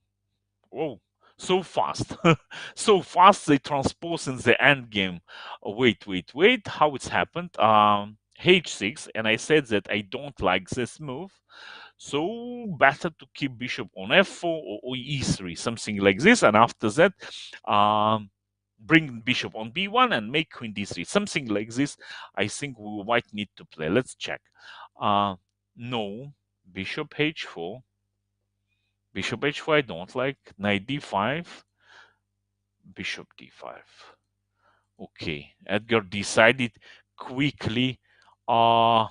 oh, so fast. So fast they transpose in the end game. Wait. How it's happened? H6, and I said that I don't like this move. So better to keep bishop on f4 or e3, something like this. And after that, um, bring bishop on b1 and make queen d3, something like this. I think we might need to play. Let's check. No, bishop h4. Bishop h4 I don't like. Knight d5. Bishop d5. Okay, Edgar decided quickly uh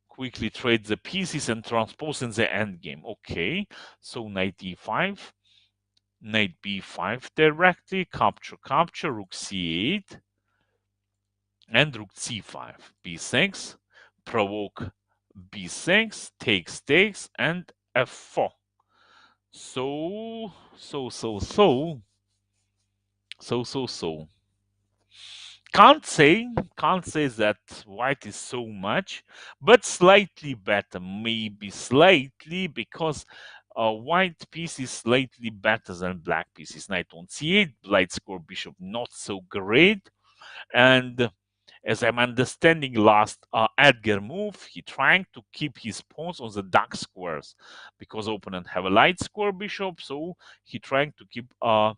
quickly trade the pieces and transpose in the endgame. Okay, so knight e5, knight b5 directly, capture, rook c8, and rook c5, b6, provoke b6, takes, and f4. So. Can't say that white is so much, but slightly better, maybe slightly, because white piece is slightly better than black pieces. Knight on c8, light score bishop not so great, and as I'm understanding last Edgar move, he trying to keep his pawns on the dark squares because opponent have a light square bishop, so he trying to keep pawns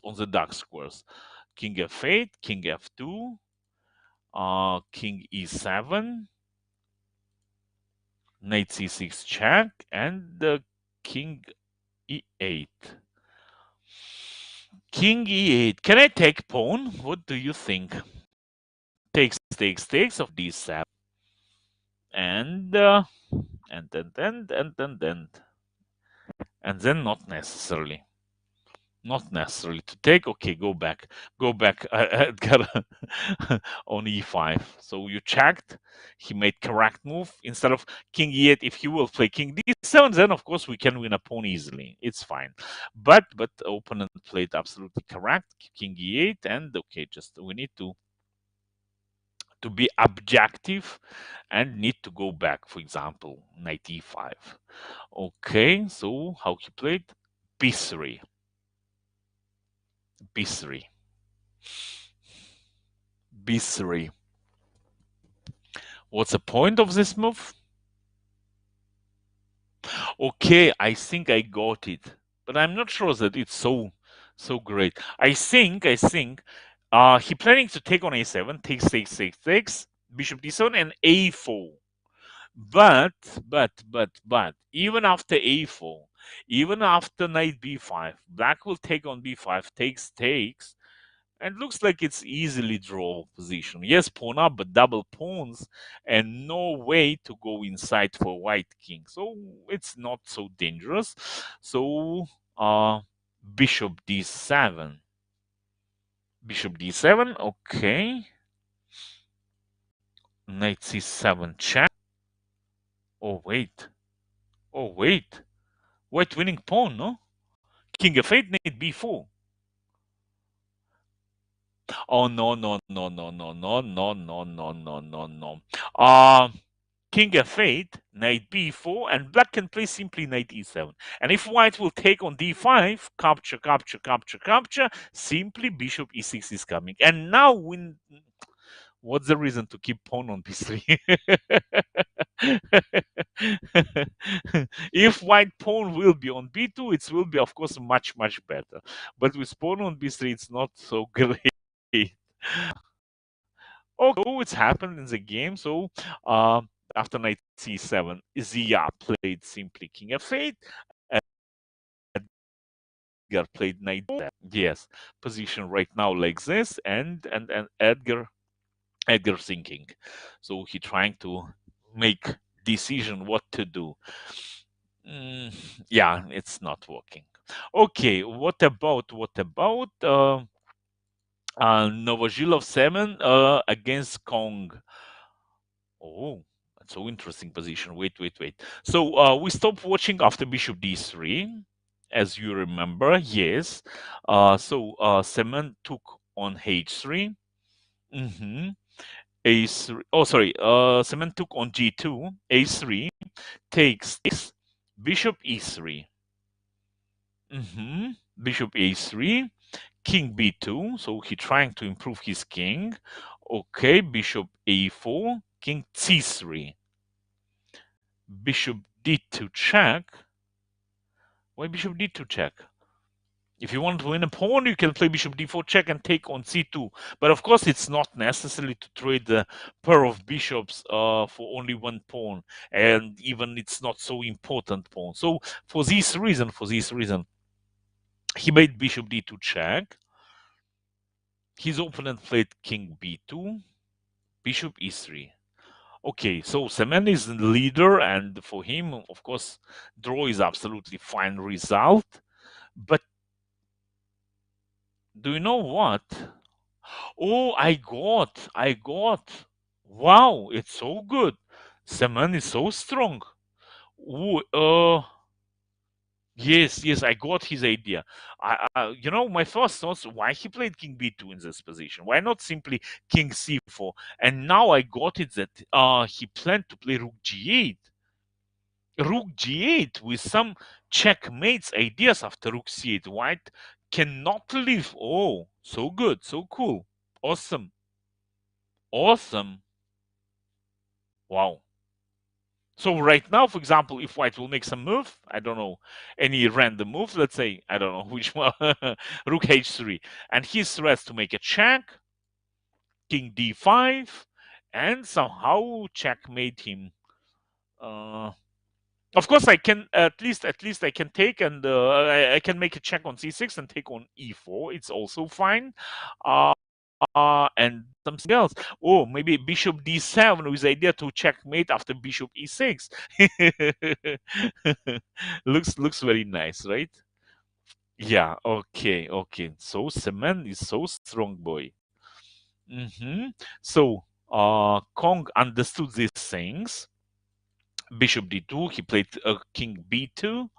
on the dark squares. King f8, king f2, king e7, knight c6 check, and king e8. King e8. Can I take pawn? What do you think? Takes of d7, and then not necessarily. Not necessarily to take. Okay, go back, Edgar, on e5. So you checked. He made correct move instead of king e8. If he will play king d7, then of course we can win a pawn easily. It's fine. But opponent played absolutely correct. King e8, and okay, just we need to be objective and need to go back. For example, knight e5. Okay, so how he played? b3. b3. b3. What's the point of this move? Okay, I think I got it, but I'm not sure that it's so great. I think he planning to take on a7, takes, bishop d7 and a4. But even after a4, even after knight b5, black will take on b5, takes, and looks like it's easily draw position. Yes, pawn up, but double pawns and no way to go inside for white king. So it's not so dangerous. So bishop d7. Bishop d7, okay. Knight c7 check. Oh wait. White winning pawn, no? King f8, knight b4. Oh no. King f8, knight b4, and black can play simply knight e7. And if white will take on d5, capture, simply bishop e6 is coming. And now what's the reason to keep pawn on b3? If white pawn will be on b2, it will be, of course, much better. But with pawn on b3, it's not so great. Oh, it's happened in the game. So after knight c7, Zia played simply king f8. Edgar played knight. Yes, position right now like this, and Edgar thinking. So he trying to make decision what to do. Yeah, it's not working. Okay, what about Novozhilov 7 against Kong. Oh, that's so interesting position. Wait. So we stopped watching after bishop d3, as you remember. Yes. So Semen took on h3. Mm-hmm. A3. Oh, sorry. Semen took on g2. A3 takes bishop e3. Mm-hmm. Bishop a3. King b2. So he trying to improve his king. Okay. Bishop a4. King c3. Bishop d2 check. Why bishop d2 check? If you want to win a pawn, you can play bishop d4 check and take on c2. But of course, it's not necessary to trade the pair of bishops for only one pawn, and even it's not so important pawn. So for this reason, he made bishop d2 check. His opponent played king b2, bishop e3. Okay, so Semen is the leader, and for him, of course, draw is absolutely fine result. But do you know what? Oh, I got. Wow, it's so good. Semen is so strong. Ooh, yes, I got his idea. My first thoughts, why he played king b2 in this position? Why not simply king c4? And now I got it that he planned to play rook g8. Rook g8 with some checkmates ideas after rook c8. White cannot leave. Oh, so good, so cool. Awesome. Wow. So right now, for example, if white will make some move, I don't know, any random move, let's say, I don't know which one, rook h3, and he threats to make a check, king d5, and somehow checkmate him. Of course, I can at least I can take, and I can make a check on c6 and take on e4. It's also fine. Uh, and something else. Oh, maybe bishop d7 with the idea to checkmate after bishop e6. looks very nice, right? Yeah. Okay. So Semen is so strong, boy. So Kong understood these things. Bishop d2. He played king b2.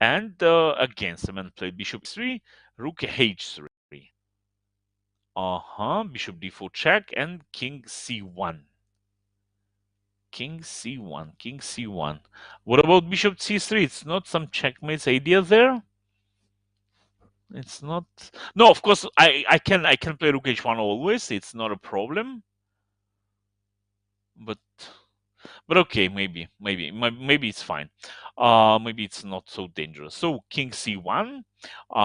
And again, Semen played bishop e3, rook h3. Bishop d4 check and king c1. King c1. What about bishop c3? It's not some checkmates idea there? It's not. No, of course I can play rook h1 always. It's not a problem. But okay, maybe it's fine. Maybe it's not so dangerous. So king c1.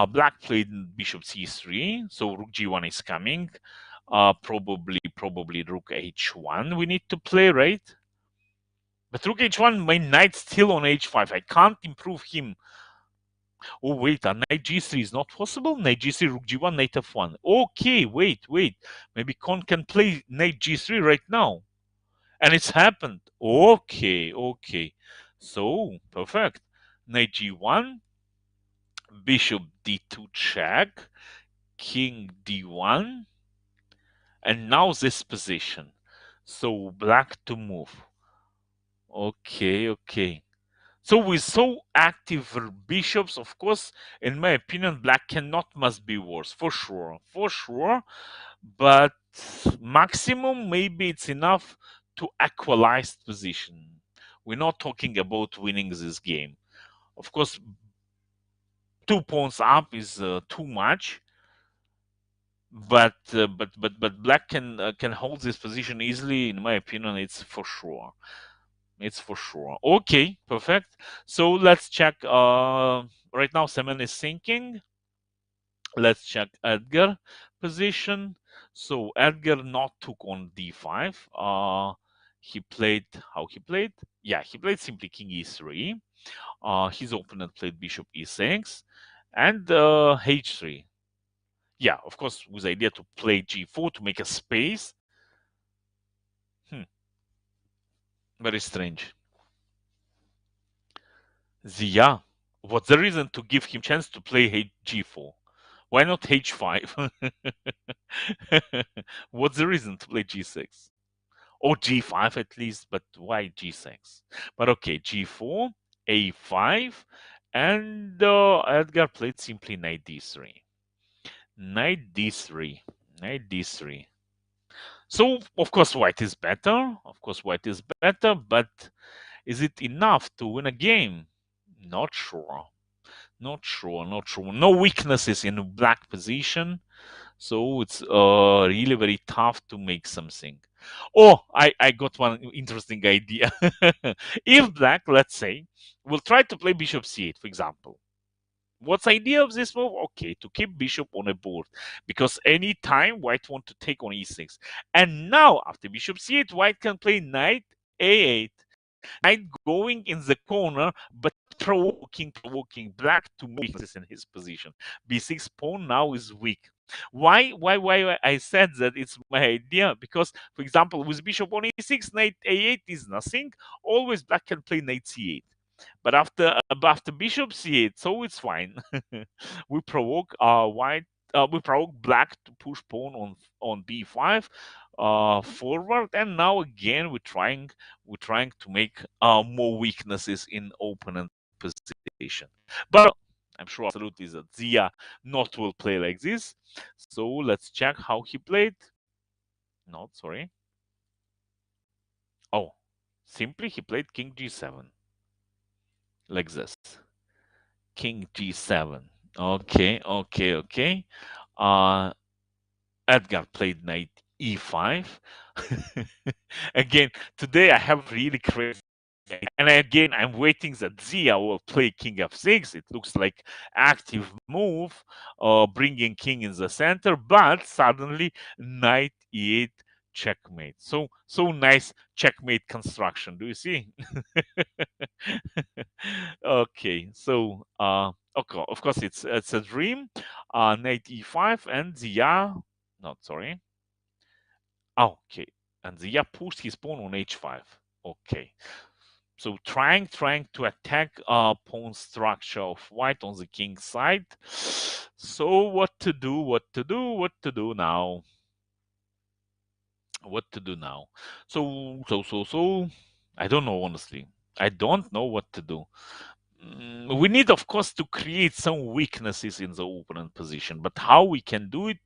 Black played bishop c3. So rook g1 is coming. Probably rook h1 we need to play, right? But rook h1, my knight still on h5. I can't improve him. Oh, wait, a knight g3 is not possible? Knight g3, rook g1, knight f1. Okay, wait. Maybe Con can play knight g3 right now. And it's happened. Okay. So, perfect. Knight g1, bishop d2 check, king d1, and now this position. So, black to move. Okay. So with so active bishops, of course, in my opinion, black must be worse, for sure. But maximum, maybe it's enough to equalize position. We're not talking about winning this game. Of course, 2 pawns up is too much. But black can hold this position easily. In my opinion, it's for sure. Okay, perfect. So let's check. Right now, Semen is thinking. Let's check Edgar position. So Edgar not took on d5. He played how he played? Yeah, he played simply king e3. His opponent played bishop e6 and h3. Yeah, of course, with the idea to play g4 to make a space. Very strange. Yeah, what's the reason to give him chance to play g4? Why not h5? What's the reason to play g6? Or g5 at least, but why g6? But okay, g4, a5, and Edgar played simply knight d3. Knight d3. Knight d3. So, of course, white is better. Of course, white is better, but is it enough to win a game? Not sure. Not sure. Not sure. No weaknesses in black position. So it's really very tough to make something. Oh, I got one interesting idea. If black, let's say, will try to play bishop c8, for example. What's the idea of this move? Okay, to keep bishop on a board. Because any time white want to take on e6. And now, after bishop c8, white can play knight a8. Knight going in the corner, but provoking black to more weaknesses in his position. b6 pawn now is weak. Why I said that it's my idea? Because, for example, with bishop on e6, knight a8 is nothing. Always black can play knight c8. But after bishop c8, so it's fine. We provoke we provoke black to push pawn on b5 forward, and now again we're trying to make more weaknesses in opponent position. But I'm sure absolutely that Zia not will play like this. So let's check how he played. Not sorry. Oh, simply he played king g7 like this. King g7. Okay. Uh, Edgar played knight e5. Again, today I have really crazy. And again, I'm waiting that Zia will play king f6. It looks like active move, bringing king in the center, but suddenly knight e8 checkmate. So nice checkmate construction. Do you see? Okay, so okay, of course it's a dream. Knight e5 and Zia. Not sorry. Oh, okay, and Zia pushed his pawn on h5. Okay. So trying to attack pawn structure of white on the king side. So what to do? What to do now? What to do now? So I don't know, honestly. I don't know what to do. We need, of course, to create some weaknesses in the opponent position, but how we can do it?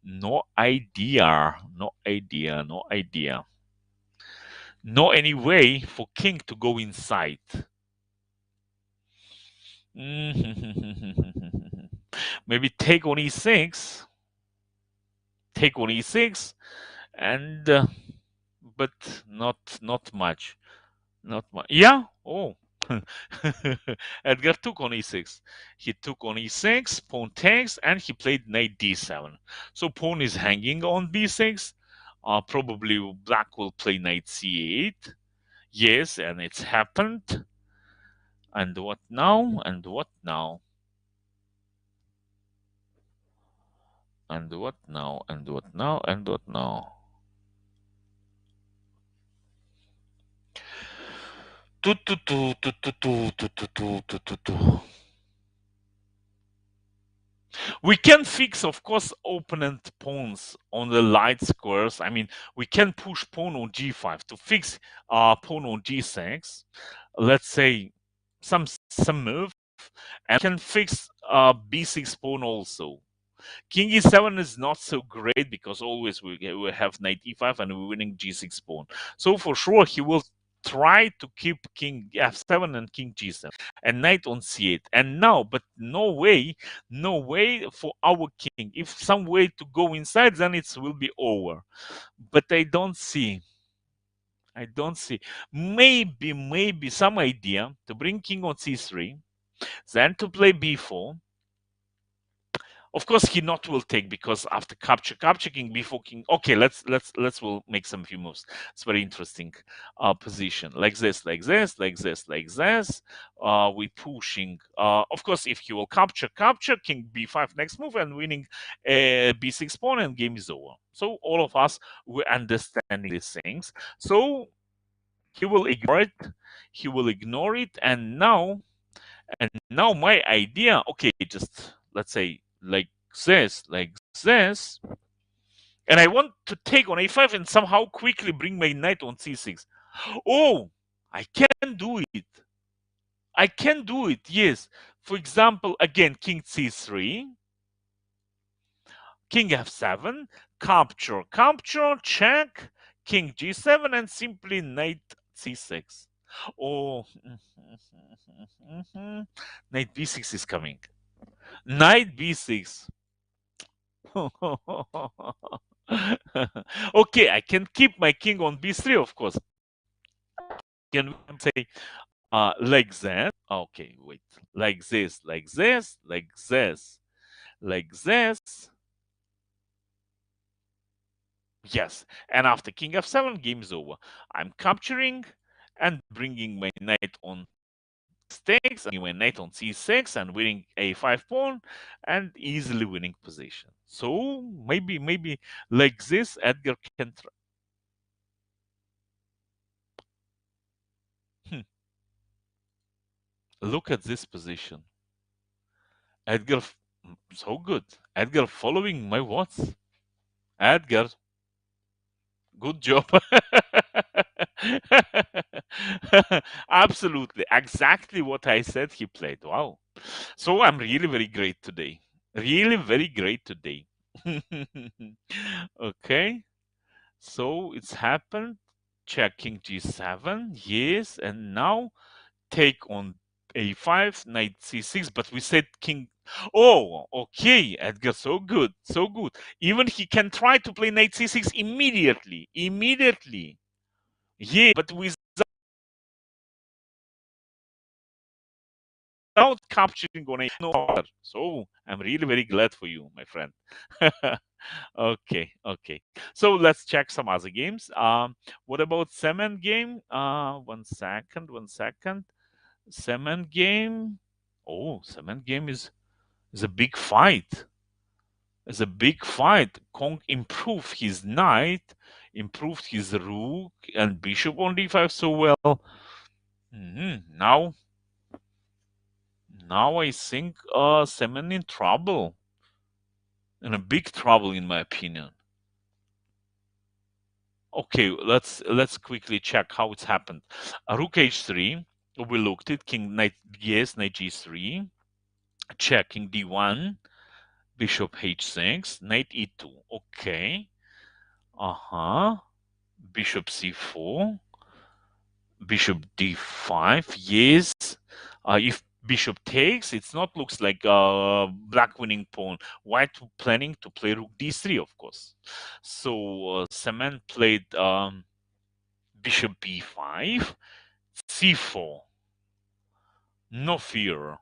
No idea. No idea. No idea. No any way for king to go inside. Maybe take on e6. Take on e6, and but not much. Not much. Yeah. Oh. Edgar took on e6. He took on e6, pawn takes, and he played knight d7. So pawn is hanging on b6. Probably black will play knight c8. Yes, and it's happened. And what now? And what now? And what now? And what now? And what now? Tu, tu, tu, tu, tu, tu, tu, tu, tu, tu, tu, tu. We can fix, of course, opponent pawns on the light squares. I mean, we can push pawn on g5 to fix pawn on g6. Let's say some move, and can fix b6 pawn also. King e7 is not so great because always we have knight e5 and we're winning g6 pawn. So for sure he will try to keep king f7 and king g7 and knight on c8. And now, but no way for our king. If some way to go inside, then it will be over. But I don't see. Maybe some idea to bring king on c3, then to play b4. Of course, he not will take because after capture king before king. Okay, let's will make some few moves. It's very interesting position. Like this. We pushing. Of course, if he will capture king b5 next move and winning b6 pawn and game is over. So all of us were understanding these things. So he will ignore it. And now my idea. Okay, just let's say like like this, and I want to take on a5 and somehow quickly bring my knight on c6. Oh, I can do it. I can do it, yes. For example, again, king c3, king f7, capture, capture, check, king g7, and simply knight c6. Oh, knight b6 is coming. Knight b6. Okay, I can keep my king on b3, of course. Can say like that. Okay, wait. Like this, like this, like this, like this. Yes. And after king f7, game is over. I'm capturing and bringing my knight on stakes, and my knight on c6 and winning a5 pawn and easily winning position. So maybe like this, Edgar can try. Look at this position. Edgar, so good. Edgar following my words. Edgar, good job. Absolutely. Exactly what I said he played. Wow. So I'm really very great today. Really very great today. Okay. So it's happened. Checking g7. Yes. And now take on a5, knight c6, but we said king. Oh, okay, Edgar, so good, so good. Even he can try to play knight c6 immediately, immediately. Yeah, but without capturing on a no. So I'm really very glad for you, my friend. Okay, okay. So let's check some other games. What about cement game? 1 second, 1 second. Cement game. Oh, cement game is a big fight. It's a big fight. Kong improved his knight, improved his rook and bishop on d5 so well. Now I think Semen in trouble. In a big trouble in my opinion. Okay, let's quickly check how it's happened. Rook h3. We looked at king knight, yes, knight g3. Check king d1. Bishop h6, knight e2. Okay. Bishop c4, bishop d5. Yes. If bishop takes, it's not looks like black winning pawn. White planning to play rook d3, of course. So Semen played bishop b5, c4. No fear.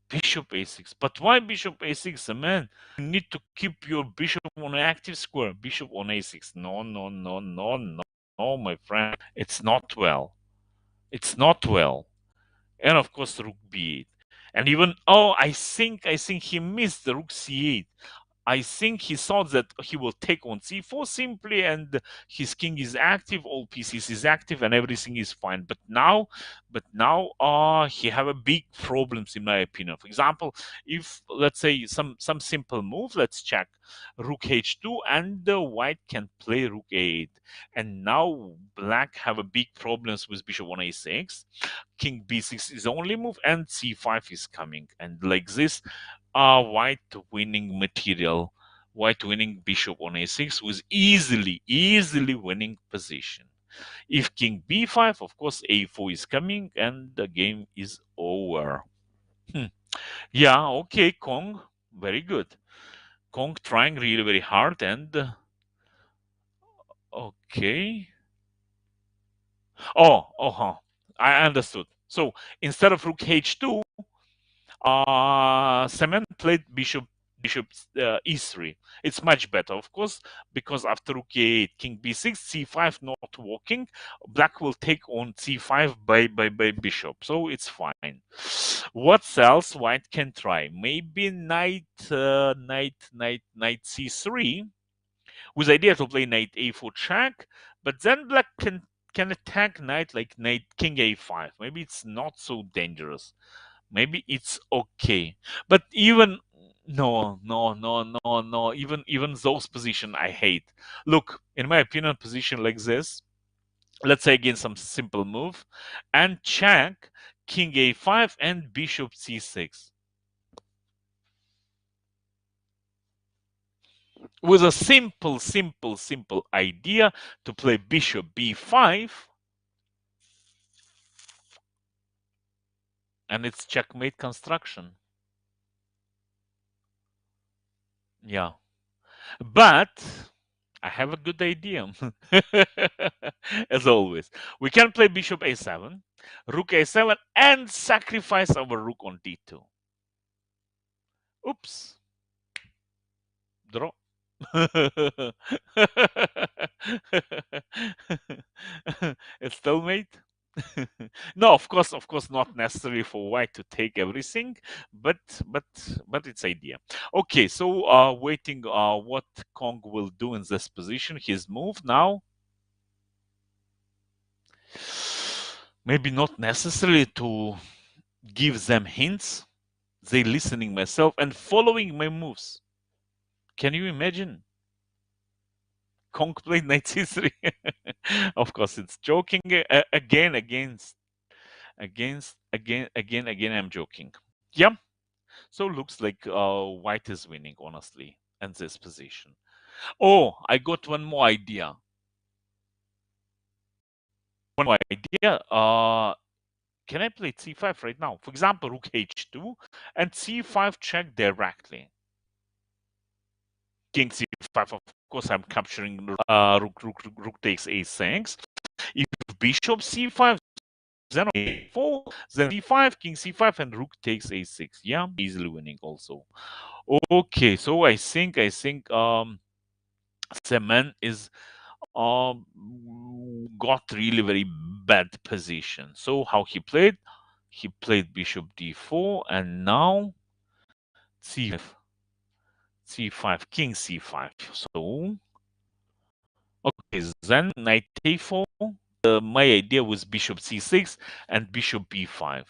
Bishop a6. But why bishop a6, man? You need to keep your bishop on an active square. Bishop on a6. No, no, no, no, no, no, my friend. It's not well. It's not well. And of course, rook b8. And even, oh, I think he missed the rook c8. I think he thought that he will take on c4 simply, and his king is active, all pieces is active, and everything is fine. But now, he have a big problems in my opinion. For example, if let's say some simple move, let's check rook h2, and the white can play rook a8, and now black have a big problems with bishop on a6. King b6 is the only move, and c5 is coming, and like this white winning material. White winning bishop on a6 was easily winning position. If king b5, of course, a4 is coming and the game is over. Yeah, okay, Kong, very good. Kong trying really very hard and okay. Oh, I understood. So instead of rook h2, Semen played bishop e3. It's much better, of course, because after rook a8, king b6, c5 not working. Black will take on c5 by bishop, so it's fine. What else white can try? Maybe knight c3 with idea to play knight a4 check, but then black can attack knight like knight king a5. Maybe it's not so dangerous. Maybe it's okay. But even No, no, no, no, no. Even those position I hate. Look, in my opinion, position like this, let's say again some simple move, and check king a5 and bishop c6. With a simple idea to play bishop b5, and it's checkmate construction. Yeah. But I have a good idea. As always, we can play bishop a7, rook a7, and sacrifice our rook on d2. Oops. Draw. It's stalemate. No, of course, not necessary for white to take everything, but but but it's idea. Okay, so waiting what Kong will do in this position. His move now. Maybe not necessarily to give them hints. They listening myself and following my moves. Can you imagine? Kong played knight c3. Of course, it's joking again, again. I'm joking. Yeah. So looks like white is winning, honestly, in this position. Oh, I got one more idea. One more idea. Can I play c5 right now? For example, rook h2 and c5 check directly. King c5. Of course, I'm capturing rook takes a6. If bishop c5, then a4, then c5, king c5, and rook takes a6. Yeah, easily winning also. Okay, so I think Semen is got really very bad position. So how he played? He played bishop d4, and now c5, king c5. So okay, then knight a4. My idea was bishop c6 and bishop b5.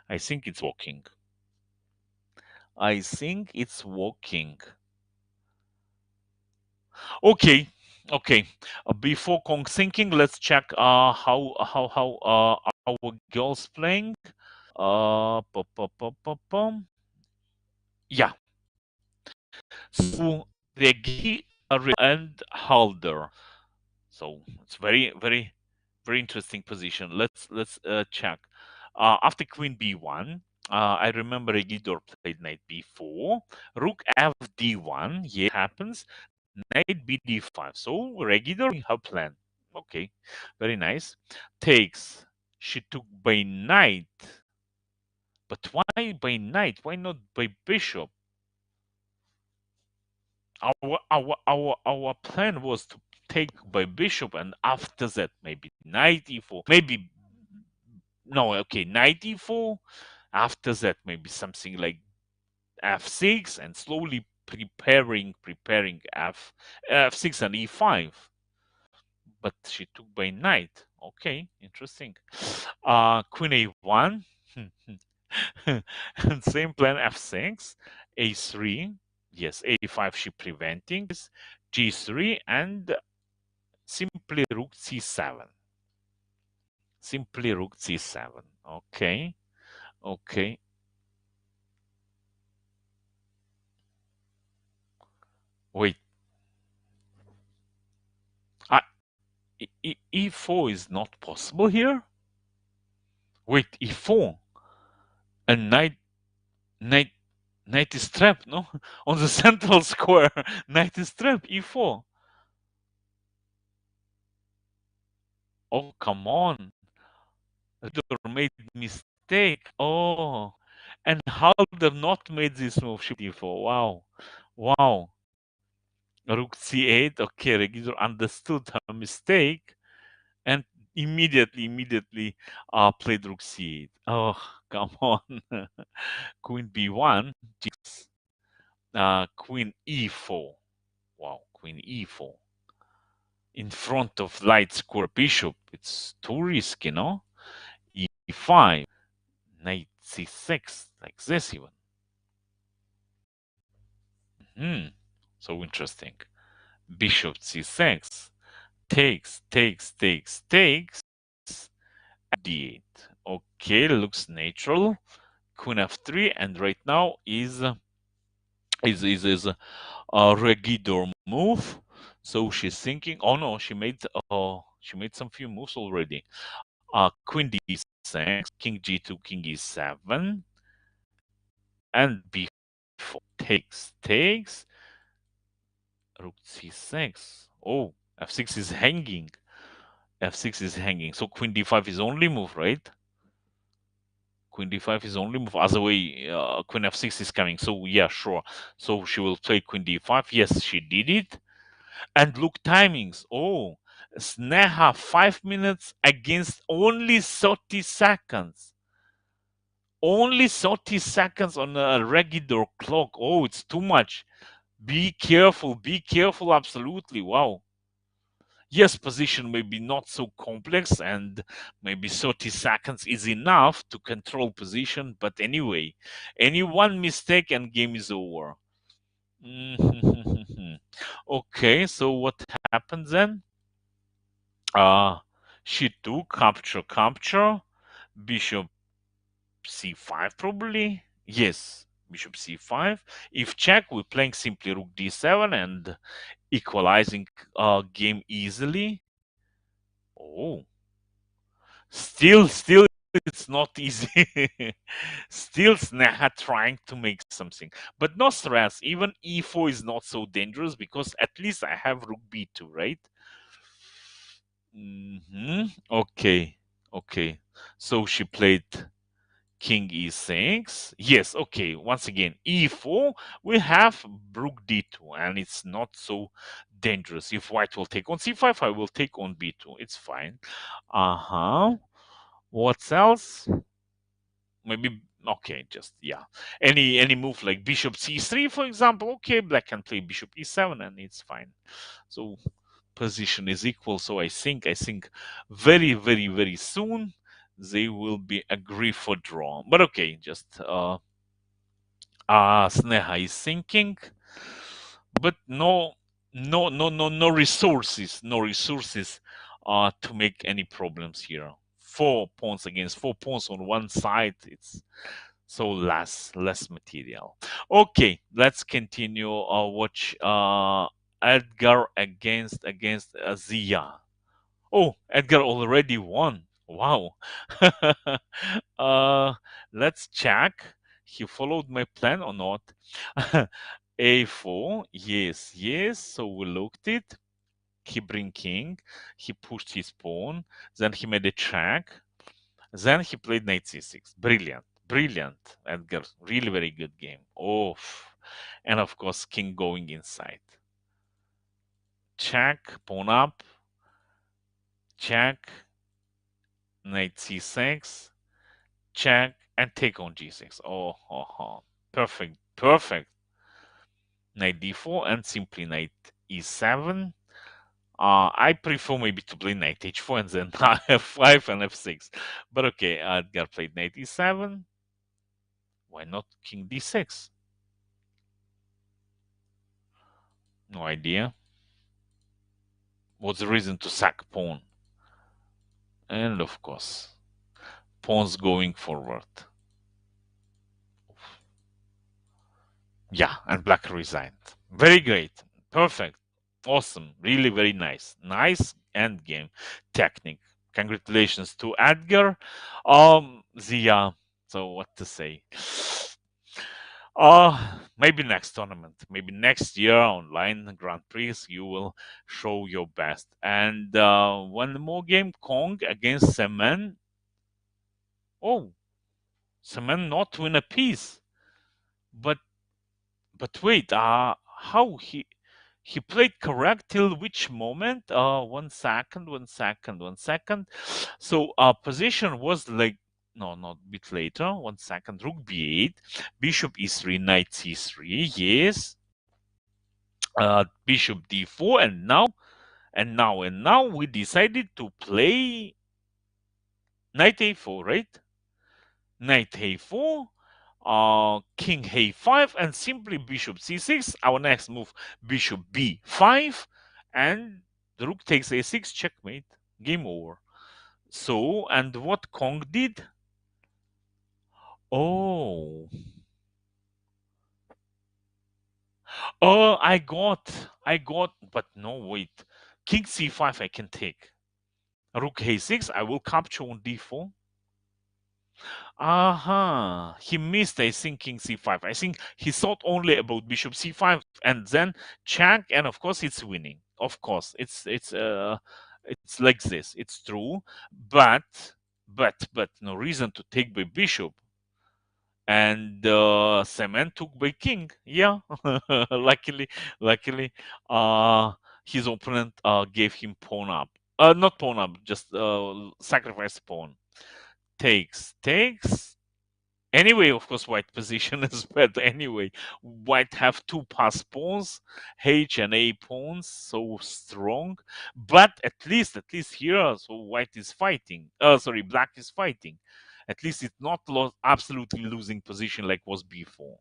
I think it's working. I think it's working. Okay, okay. Before Kong thinking, let's check how our girls playing. Yeah. So Regi and Halder. So it's very interesting position. Let's check. After Queen b1, I remember Regidor played knight b4, rook f d1. Yeah, happens. Knight b d5. So Regidor her plan. Okay, very nice. Takes. She took by knight. But why by knight? Why not by bishop? Our plan was to take by bishop, and after that maybe knight e4, maybe no, okay, knight e4. After that maybe something like f6, and slowly preparing f6 and e5. But she took by knight. Okay, interesting. Queen a1. And same plan f6, a3. Yes, a5 she preventing this, g3, and simply rook c7. Simply rook c7. Okay, okay. Wait, e4 is not possible here? Wait, e4 and knight knight is trapped, no? On the central square, knight is trapped, e4. Oh, come on. Halder made mistake. Oh, and Halder not made this move, e4. Wow, wow. Rook c8. Okay, Regidor understood her mistake and immediately played rook c8. Oh, come on. Queen b1, queen e4. Wow, queen e4 in front of light square bishop. It's too risky, no? e5, knight c6, like this even. Hmm. So interesting. Bishop c6 takes d8. Okay, looks natural. Queen f3, and right now is a regular move. So she's thinking. Oh no, she made some few moves already. Queen d6, king g2, king e7, and b4 takes. Rook c6. Oh, f6 is hanging. F6 is hanging. So queen d5 is only move, right? Queen d5 is only move. Other way, queen f6 is coming. So yeah, sure. So she will play queen d5. Yes, she did it. And look timings. Oh, Sneha 5 minutes against only 30 seconds. Only 30 seconds on a regular clock. Oh, it's too much. Be careful. Be careful. Absolutely. Wow. Yes, position may be not so complex, and maybe 30 seconds is enough to control position, but anyway, any one mistake and game is over. Mhm. Okay, so what happens then? Uh, she took capture, bishop c5 probably. Yes, bishop c5. If check, we're playing simply rook d7 and equalizing game easily. Oh, still, it's not easy. Still, Sneha trying to make something, but no stress. Even e4 is not so dangerous because at least I have rook b2, right? Okay, okay. So she played king e6. Yes, okay. Once again, e4. We have rook d2, and it's not so dangerous. If white will take on c5, I will take on b2. It's fine. Uh-huh. What else? Maybe okay, just yeah. Any move like bishop c3, for example. Okay, black can play bishop e7, and it's fine. So position is equal. So I think very soon they will be agree for draw. But okay, just Sneha is thinking, but no resources, to make any problems here. 4 pawns against 4 pawns on one side. It's so less material. Okay, let's continue. Watch Edgar against Zia. Oh, Edgar already won. Wow. uh, let's check. He followed my plan or not? A4. Yes, yes. So we looked it. He bring king. He pushed his pawn. Then he made a check. Then he played knight c6. Brilliant. Brilliant, Edgar. Really very good game. Oh, and of course, king going inside. Check, pawn up, check, knight c6, check, and take on g6. Oh. Perfect, perfect. Knight d4 and simply knight e7. I prefer maybe to play knight h4 and then f5 and f6. But okay, Edgar played knight e7. Why not king d6? No idea. What's the reason to sack pawn? And of course, pawns going forward. Yeah, and black resigned. Very great. Perfect. Awesome. Really very nice. Nice end game technique. Congratulations to Edgar. The so what to say? Maybe next tournament, maybe next year online Grand Prix, you will show your best. And one more game, Kong against Semen. Oh, Semen not win a piece, but wait, how he played correct till which moment? 1 second, 1 second, 1 second. So position was like no, not bit later. 1 second. Rook b8, bishop e3, knight c3. Yes. Bishop d4, and now we decided to play knight a4, right? Knight a4. king a5, and simply bishop c6. Our next move, bishop b5, and the rook takes a6, checkmate, game over. So, and what Kong did? Oh, I got, but no, wait. King c5 I can take. Rook a6, I will capture on d4. He missed, I think, king c5. I think he thought only about bishop c5 and then check, and of course it's winning. Of course, it's like this. It's true, but no reason to take by bishop. And Semen took by king. Yeah, luckily, his opponent gave him pawn up. Not pawn up, just sacrifice pawn. Takes. Anyway, of course, white position is bad. Anyway, white have two pass pawns, H and A pawns, so strong. But at least here, so white is fighting. Sorry, black is fighting. At least it's not absolutely losing position like was before.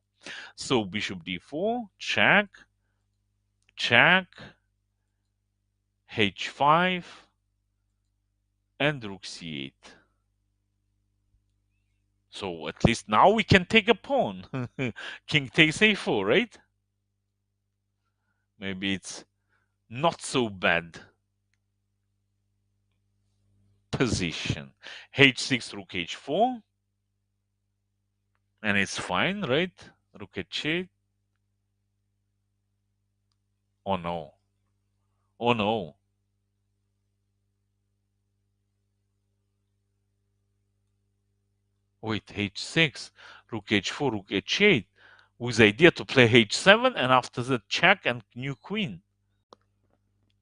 So bishop d4, check, h5, and rook c8. So at least now we can take a pawn. King takes a4, right? Maybe it's not so bad position. h6, rook h4. And it's fine, right? Rook h8. Oh no. Oh no. Wait, h6, rook h4, rook h8. With the idea to play h7 and after that check and new queen.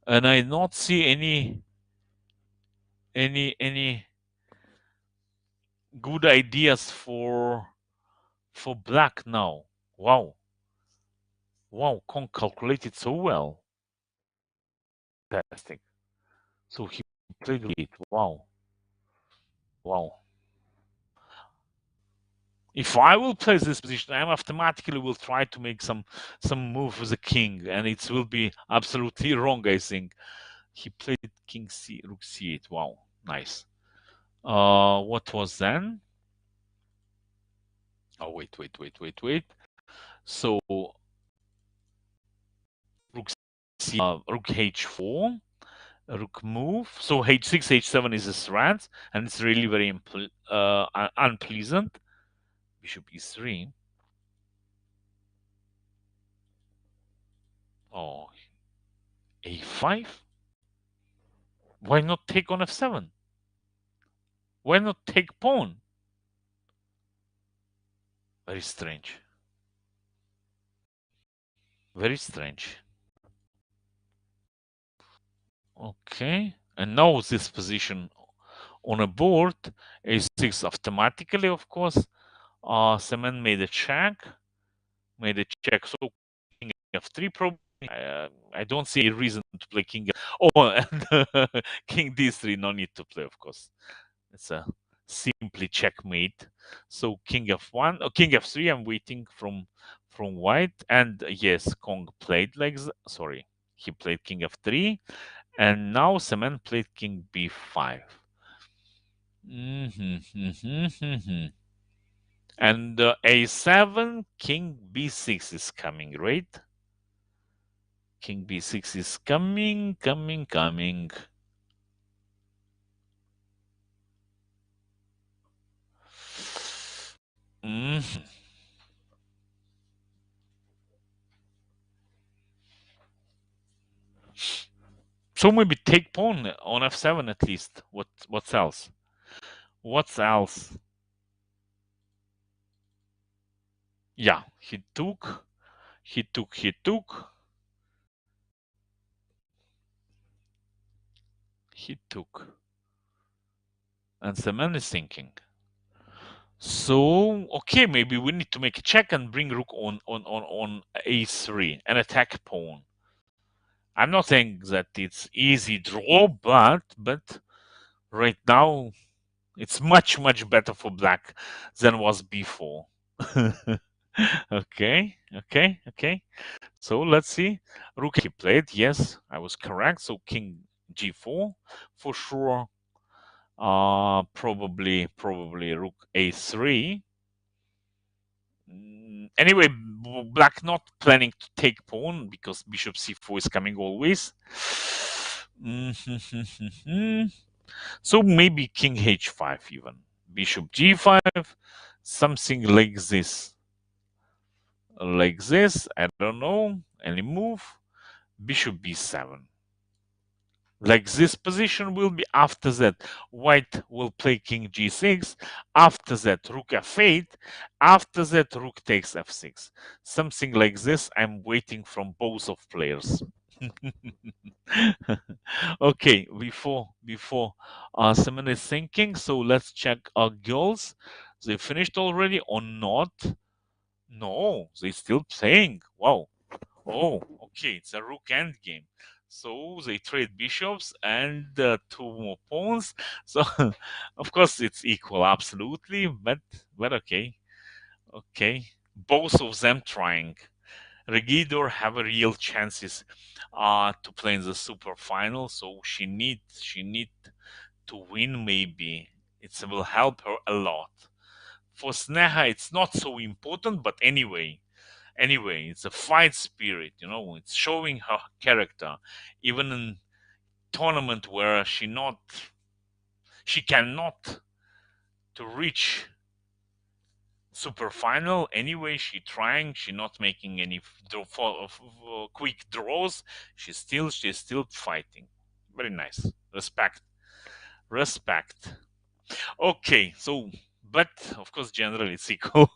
And I not see any good ideas for black now. Wow, Kong calculated so well. Fantastic. So he played it. Wow. If I will play this position, I automatically will try to make some move with the king, and it will be absolutely wrong, I think. He played king c, rook c8. Wow, nice. What was then? Oh, wait. So rook c, rook h4, rook move. So h6, h7 is a threat, and it's really very unpleasant. Bishop e3. Oh, a5. Why not take on f7? Why not take pawn? Very strange. Very strange. Okay. And now this position on a board, a6 automatically, of course. Semen made a check. So king f3 probably. I don't see a reason to play king. Oh, and king d3, no need to play, of course. It's a simply checkmate. So king f1 or king f3. I'm waiting from white, and yes, Kong played like sorry, he played king f3, and now Semen played king b5. And a7, king b6 is coming, right? King b6 is coming. So maybe take pawn on f7 at least. What else? What else? Yeah, he took. And Semen is thinking. So okay, maybe we need to make a check and bring rook on a3 and attack pawn. I'm not saying that it's easy draw, but right now it's much better for black than was before. Okay, okay, okay. So let's see. Rook he played. Yes, I was correct. So king g4 for sure. Probably rook a3. Anyway, black not planning to take pawn because bishop c4 is coming always. So maybe king h5 even. Bishop g5, something like this. Like this, I don't know. Any move? Bishop b7. Like this position will be after that. White will play king g6. After that, rook f8. After that, rook takes f6. Something like this. I'm waiting from both of players. Okay, before someone is thinking, so let's check our girls. They finished already or not? No, they still playing. Wow. Oh, okay, it's a rook endgame. So they trade bishops and two more pawns. So of course it's equal, absolutely, but okay, okay. Both of them trying. Regidor have a real chances to play in the super final. So she need to win. Maybe it will help her a lot. For Sneha, it's not so important, but anyway, it's a fight spirit, it's showing her character even in tournament where she cannot to reach super final. Anyway, she not making any quick draws. She's still fighting. Very nice. Respect. Okay, so but of course generally it's equal.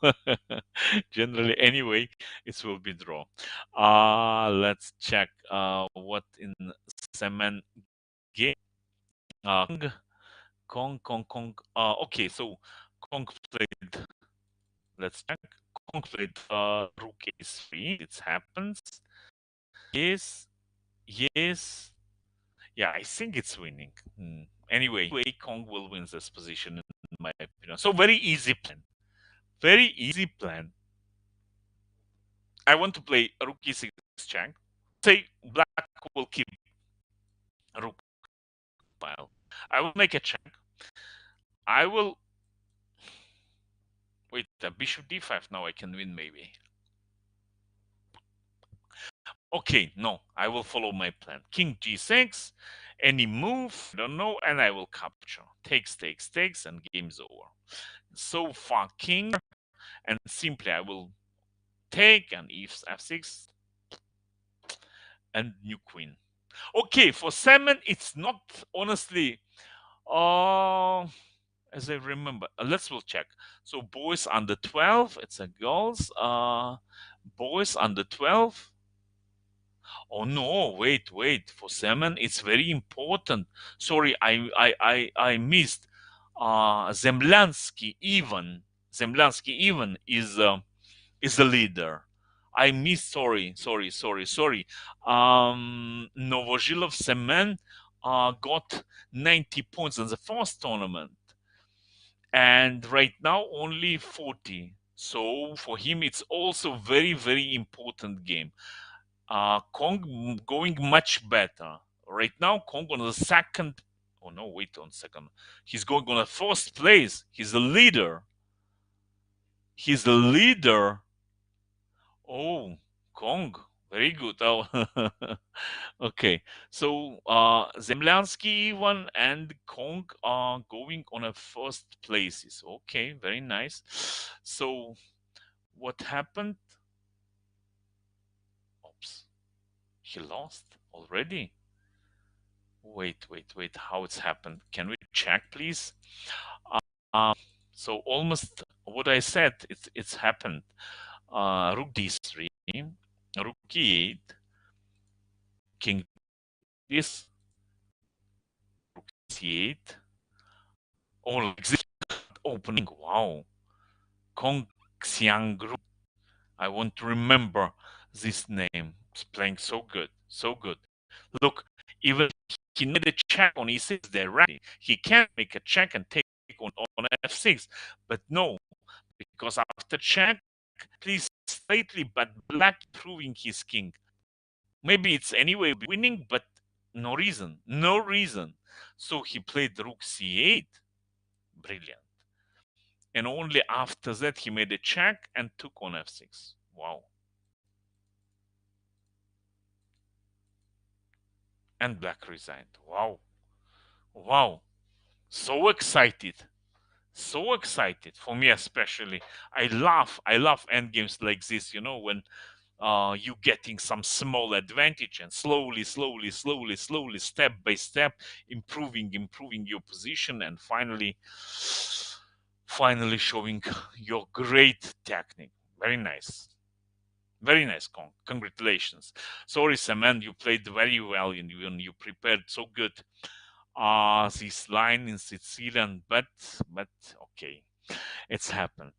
Generally anyway, it will be draw. Let's check what in Semen game. Kong. Okay, so Kong played. Let's check. Kong played rook a3. It happens. Yes, yes. Yeah, I think it's winning. Anyway, Kong will win this position in my opinion. So very easy plan. Very easy plan. I want to play rook e6 check. Say black will keep rook pile. I will make a check. I will wait. Bishop d5. Now I can win maybe. Okay, no, I will follow my plan. King g6. Any move, I don't know, and I will capture. Takes, and game's over. So far, king, and simply I will take and f6 and new queen. Okay, for salmon, it's not honestly as I remember. Let's will check. So boys under 12, it's a girls. Boys under 12. Oh no, wait. For salmon, it's very important. Sorry, I missed. Zemlansky even is the leader. I missed. Sorry. Novozhilov Semen got 90 points in the first tournament, and right now only 40. So for him, it's also very important game. Kong going much better. Right now, Kong on the second. Oh no, wait on second. He's going on the first place. He's the leader. Oh, Kong. Very good. Oh, okay. So Zemlansky one and Kong are going on a first places. Okay, very nice. So what happened? Oops, he lost already. Wait. How it's happened? Can we check, please? So almost what I said, it's happened. Rook d3, rook e8, king this, rook c8. Oh, like this opening. Wow. Kong Xiang Group. I want to remember this name. It's playing so good. So good. Look, even he made a check on e6 there, right? He can't make a check and take on f6. But no, because after check, please slightly, but black proving his king. Maybe it's anyway winning, but no reason, no reason. So he played rook c8. Brilliant. And only after that he made a check and took on f6. Wow. And black resigned. Wow. Wow. So excited. So excited for me especially. I love endgames like this, when you getting some small advantage and slowly, step by step, improving your position, and finally showing your great technique. Very nice. Very nice. Congratulations. Sorry, Saman, you played very well and you prepared so good this line in Sicilian, but okay. It's happened.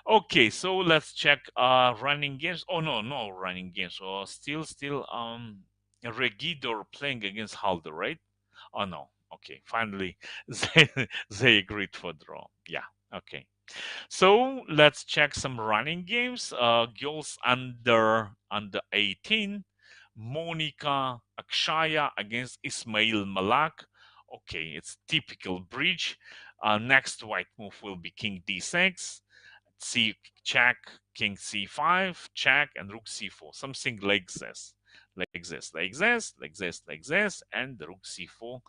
Okay, so let's check running games. Oh no running games. Oh, still Regidor playing against Halder, right? Oh no. Okay, finally they agreed for draw. Yeah. Okay. So let's check some running games. Girls under 18. Monica Akshaya against Ismail Malak. Okay, it's typical bridge. Next white move will be King D6, C check, King C5, check, and Rook C4. Something like this, and Rook C4,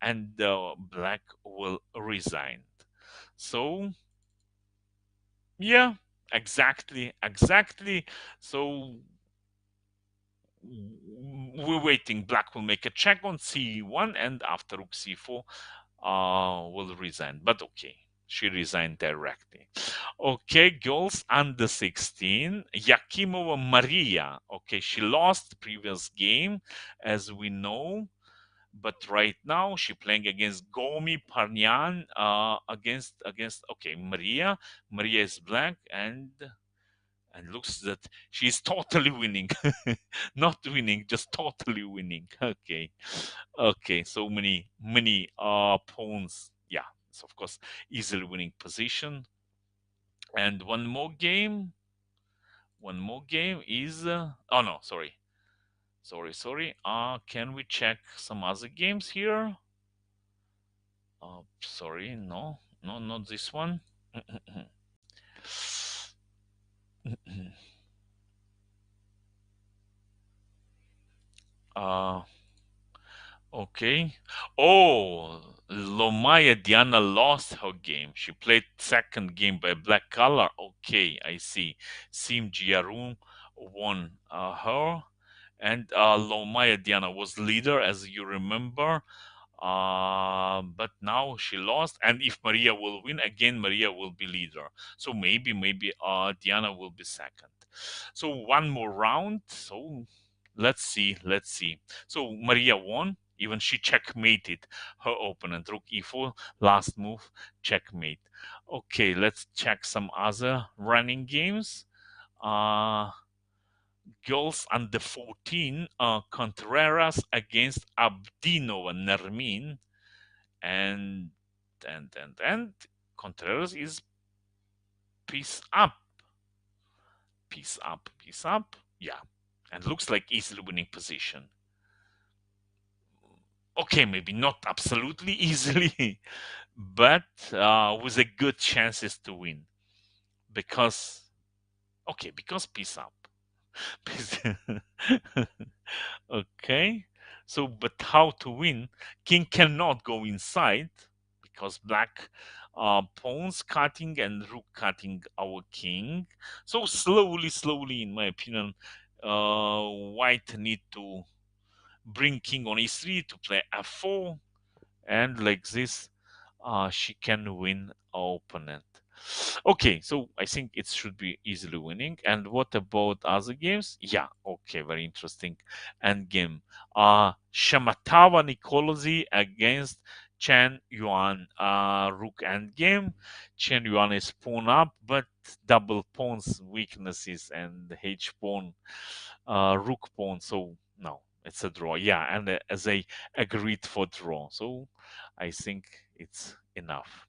and Black will resign. So yeah, exactly. So we're waiting. Black will make a check on c1, and after rook c4 will resign. But okay, she resigned directly. Okay, girls under 16. Yakimova Maria. Okay, she lost previous game, as we know. But right now she playing against Gomi Parnyan, against okay, Maria. Maria is black, and looks that she's totally winning. Not winning, just totally winning. Okay, so many pawns. Yeah, it's of course easily winning position. And one more game is oh no, sorry. Can we check some other games here? Sorry, no, not this one. uh Okay. Oh, Lomaya Diana lost her game. She played second game by black color. Okay, I see. Sim Jiarun won her. And Lomaya Diana was leader, as you remember. But now she lost. And if Maria will win again, Maria will be leader. So maybe Diana will be second. So one more round. So let's see. So Maria won. Even she checkmated her opponent. Rook e4, last move, checkmate. Okay, let's check some other running games. Uh, Girls under 14, Contreras against Abdinova Nermin, and Contreras is piece up. Yeah, and looks like easily winning position. Okay, maybe not absolutely easily, but with a good chances to win, because piece up. Okay, so but how to win? King cannot go inside because black pawns cutting and rook cutting our king. So slowly, in my opinion, white need to bring king on e3 to play f4, and like this she can win our opponent. Okay, so I think it should be easily winning. And what about other games? Yeah, okay, very interesting end game. Shamatava Nicolosi against Chen Yuan. Rook end game. Chen Yuan is pawn up, but double pawns weaknesses and h pawn, rook pawn. So no, it's a draw. Yeah, and as they agreed for draw, so I think enough.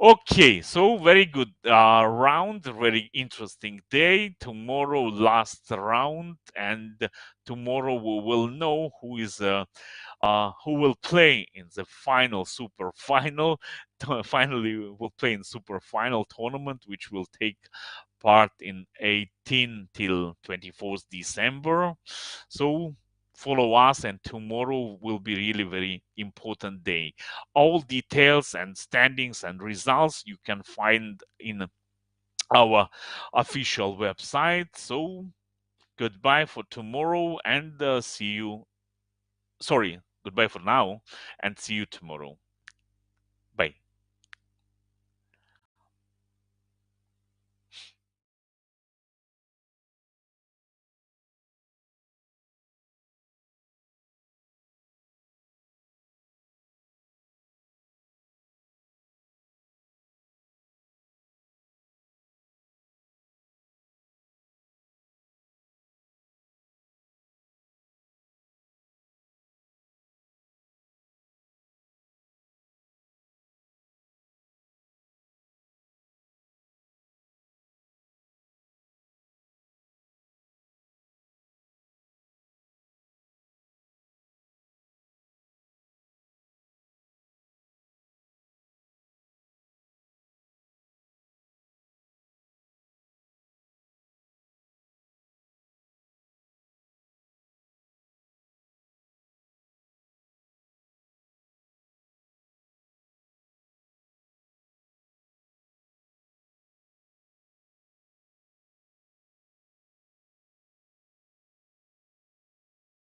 Okay, so very good round, very interesting day. Tomorrow, last round, and tomorrow we will know who will play in the final super final. Finally, will play in super final tournament, which will take part in 18 till 24th December. So follow us, and tomorrow will be really very important day. All details and standings and results you can find in our official website. So goodbye for tomorrow, and see you. Sorry, goodbye for now, and see you tomorrow.